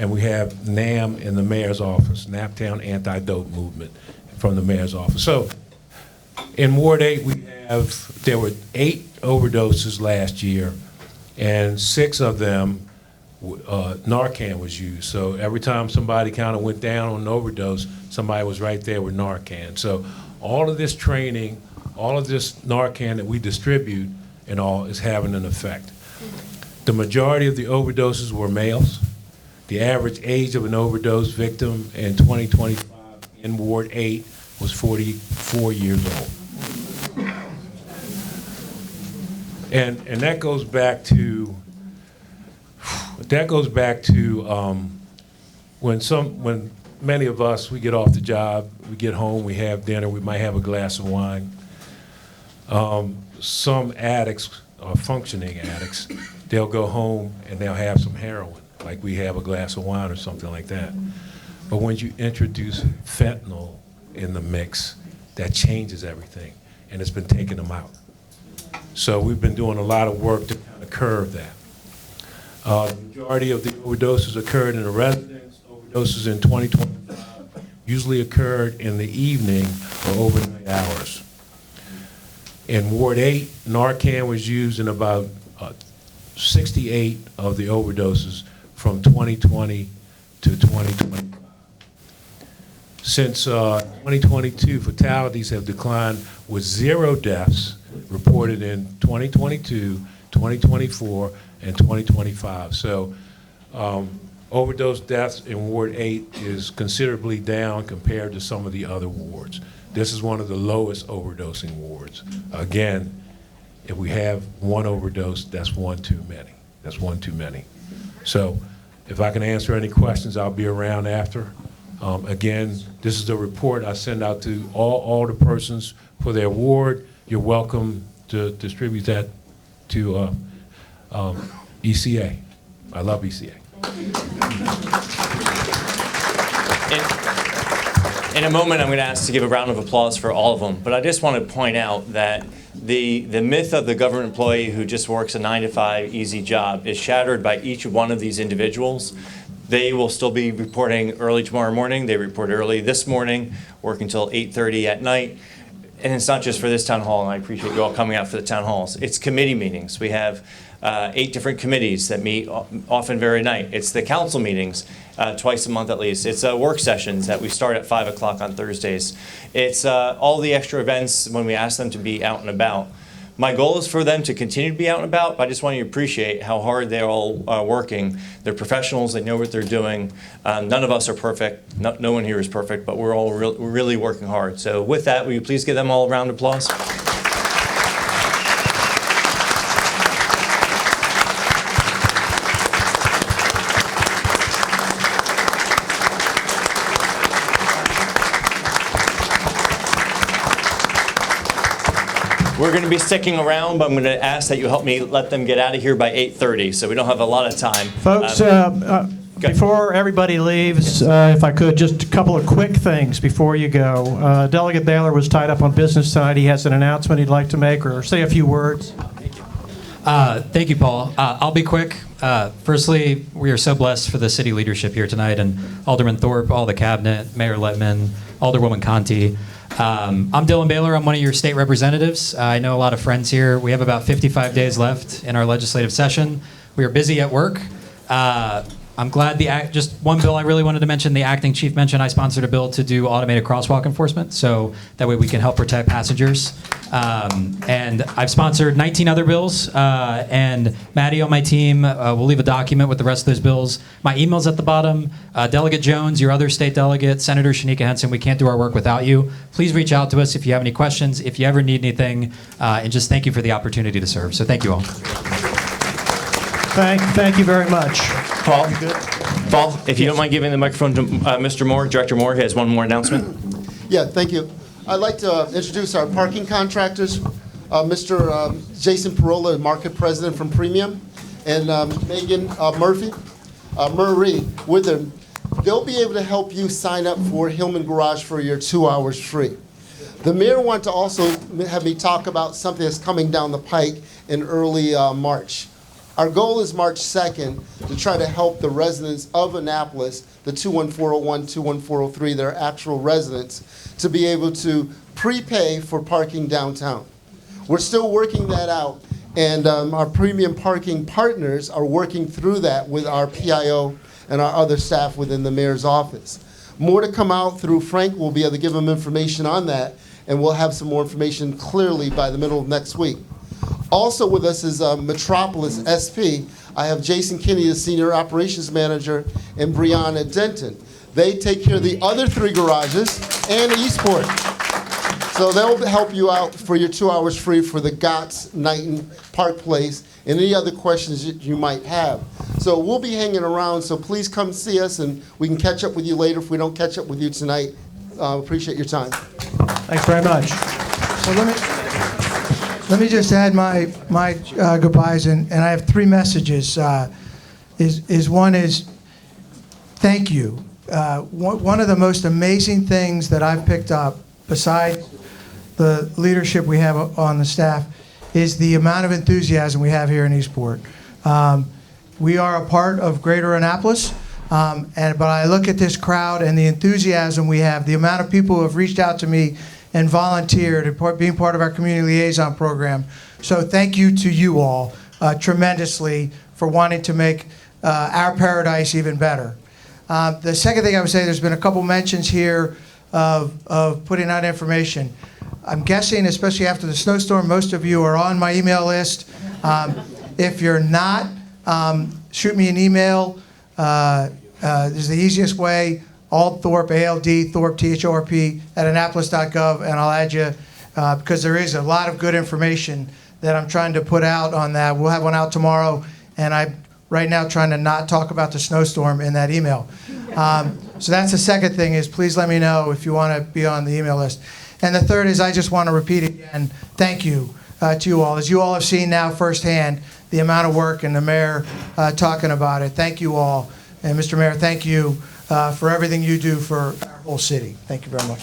we have NAM in the mayor's office, Naptown Anti-Dope Movement from the mayor's office. So in Ward 8, there were 8 overdoses last year, and 6 of them, Narcan was used. So every time somebody kind of went down on an overdose, somebody was right there with Narcan. So all of this training, all of this Narcan that we distribute and all is having an effect. The majority of the overdoses were males. The average age of an overdose victim in 2025 in Ward 8 was 44 years old. And that goes back to when many of us, we get off the job, we get home, we have dinner, we might have a glass of wine. Some addicts, or functioning addicts, they'll go home and they'll have some heroin, like we have a glass of wine or something like that. But when you introduce fentanyl in the mix, that changes everything, and it's been taking them out. So we've been doing a lot of work to kind of curb that. The majority of the overdoses occurred in the residence. Overdoses in 2025 usually occurred in the evening or overnight hours. In Ward 8, Narcan was used in about 68 of the overdoses from 2020 to 2025. Since 2022, fatalities have declined with 0 deaths reported in 2022, 2024, and 2025. So overdose deaths in Ward 8 is considerably down compared to some of the other wards. This is one of the lowest overdosing wards. Again, if we have one overdose, that's one too many. That's one too many. So if I can answer any questions, I'll be around after. Again, this is the report I send out to all the persons for their ward. You're welcome to distribute that to ECA. I love ECA. In a moment, I'm going to ask to give a round of applause for all of them, but I just want to point out that the myth of the government employee who just works a 9-to-5 easy job is shattered by each one of these individuals. They will still be reporting early tomorrow morning. They report early this morning, work until 8:30 at night. And it's not just for this town hall, and I appreciate you all coming out for the town halls. It's committee meetings. We have 8 different committees that meet often very night. It's the council meetings twice a month at least. It's work sessions that we start at 5 o'clock on Thursdays. It's all the extra events when we ask them to be out and about. My goal is for them to continue to be out and about, but I just want you to appreciate how hard they're all working. They're professionals. They know what they're doing. None of us are perfect. No one here is perfect, but we're all really working hard. So with that, will you please give them all a round of applause? We're going to be sticking around, but I'm going to ask that you help me let them get out of here by 8:30, so we don't have a lot of time. Folks, before everybody leaves, if I could, just a couple of quick things before you go. Delegate Baylor was tied up on business tonight. He has an announcement he'd like to make or say a few words. Thank you, Paul. I'll be quick. Firstly, we are so blessed for the city leadership here tonight, and Alderman Thorpe, all the cabinet, Mayor Letman, Alderwoman Conti. I'm Dylan Baylor. I'm one of your state representatives. I know a lot of friends here. We have about 55 days left in our legislative session. We are busy at work. I'm glad just one bill I really wanted to mention, the acting chief mentioned I sponsored a bill to do automated crosswalk enforcement, so that way we can help protect passengers. And I've sponsored 19 other bills, and Maddie on my team will leave a document with the rest of those bills. My email's at the bottom. Delegate Jones, your other state delegate, Senator Shanika Henson, we can't do our work without you. Please reach out to us if you have any questions, if you ever need anything, and just thank you for the opportunity to serve. So thank you all. Thank you very much. Paul, if you don't mind giving the microphone to Mr. Moore, Director Moore, he has one more announcement. Yeah, thank you. I'd like to introduce our parking contractors, Mr. Jason Parola, Market President from Premium, and Megan Murray with them. They'll be able to help you sign up for Hillman Garage for your 2 hours free. The mayor wanted to also have me talk about something that's coming down the pike in early March. Our goal is March 2nd to try to help the residents of Annapolis, the 21401, 21403, their actual residents, to be able to prepay for parking downtown. We're still working that out, and our premium parking partners are working through that with our PIO and our other staff within the mayor's office. More to come out through Frank. We'll be able to give them information on that, and we'll have some more information clearly by the middle of next week. Also with us is Metropolis SP. I have Jason Kinney, the Senior Operations Manager, and Brianna Denton. They take care of the other 3 garages and Eastport. So they'll help you out for your 2 hours free for the Gotts, Knighton, Park Place, and any other questions that you might have. So we'll be hanging around, so please come see us, and we can catch up with you later if we don't catch up with you tonight. Appreciate your time. Thanks very much. So let me just add my goodbyes, and I have 3 messages. One is thank you. One of the most amazing things that I've picked up, besides the leadership we have on the staff, is the amount of enthusiasm we have here in Eastport. We are a part of Greater Annapolis, but I look at this crowd and the enthusiasm we have, the amount of people who have reached out to me and volunteered and being part of our community liaison program. So thank you to you all tremendously for wanting to make our paradise even better. The second thing I would say, there's been a couple mentions here of putting out information. I'm guessing, especially after the snowstorm, most of you are on my email list. If you're not, shoot me an email. This is the easiest way. Aldthorpe, A-L-D, Thorpe, T-H-O-R-P, at annapolis.gov, and I'll add you, because there is a lot of good information that I'm trying to put out on that. We'll have one out tomorrow, and I'm right now trying to not talk about the snowstorm in that email. So that's the second thing, is please let me know if you want to be on the email list. And the third is, I just want to repeat again, thank you to you all. As you all have seen now firsthand, the amount of work and the mayor talking about it. Thank you all. And Mr. Mayor, thank you for everything you do for our whole city. Thank you very much.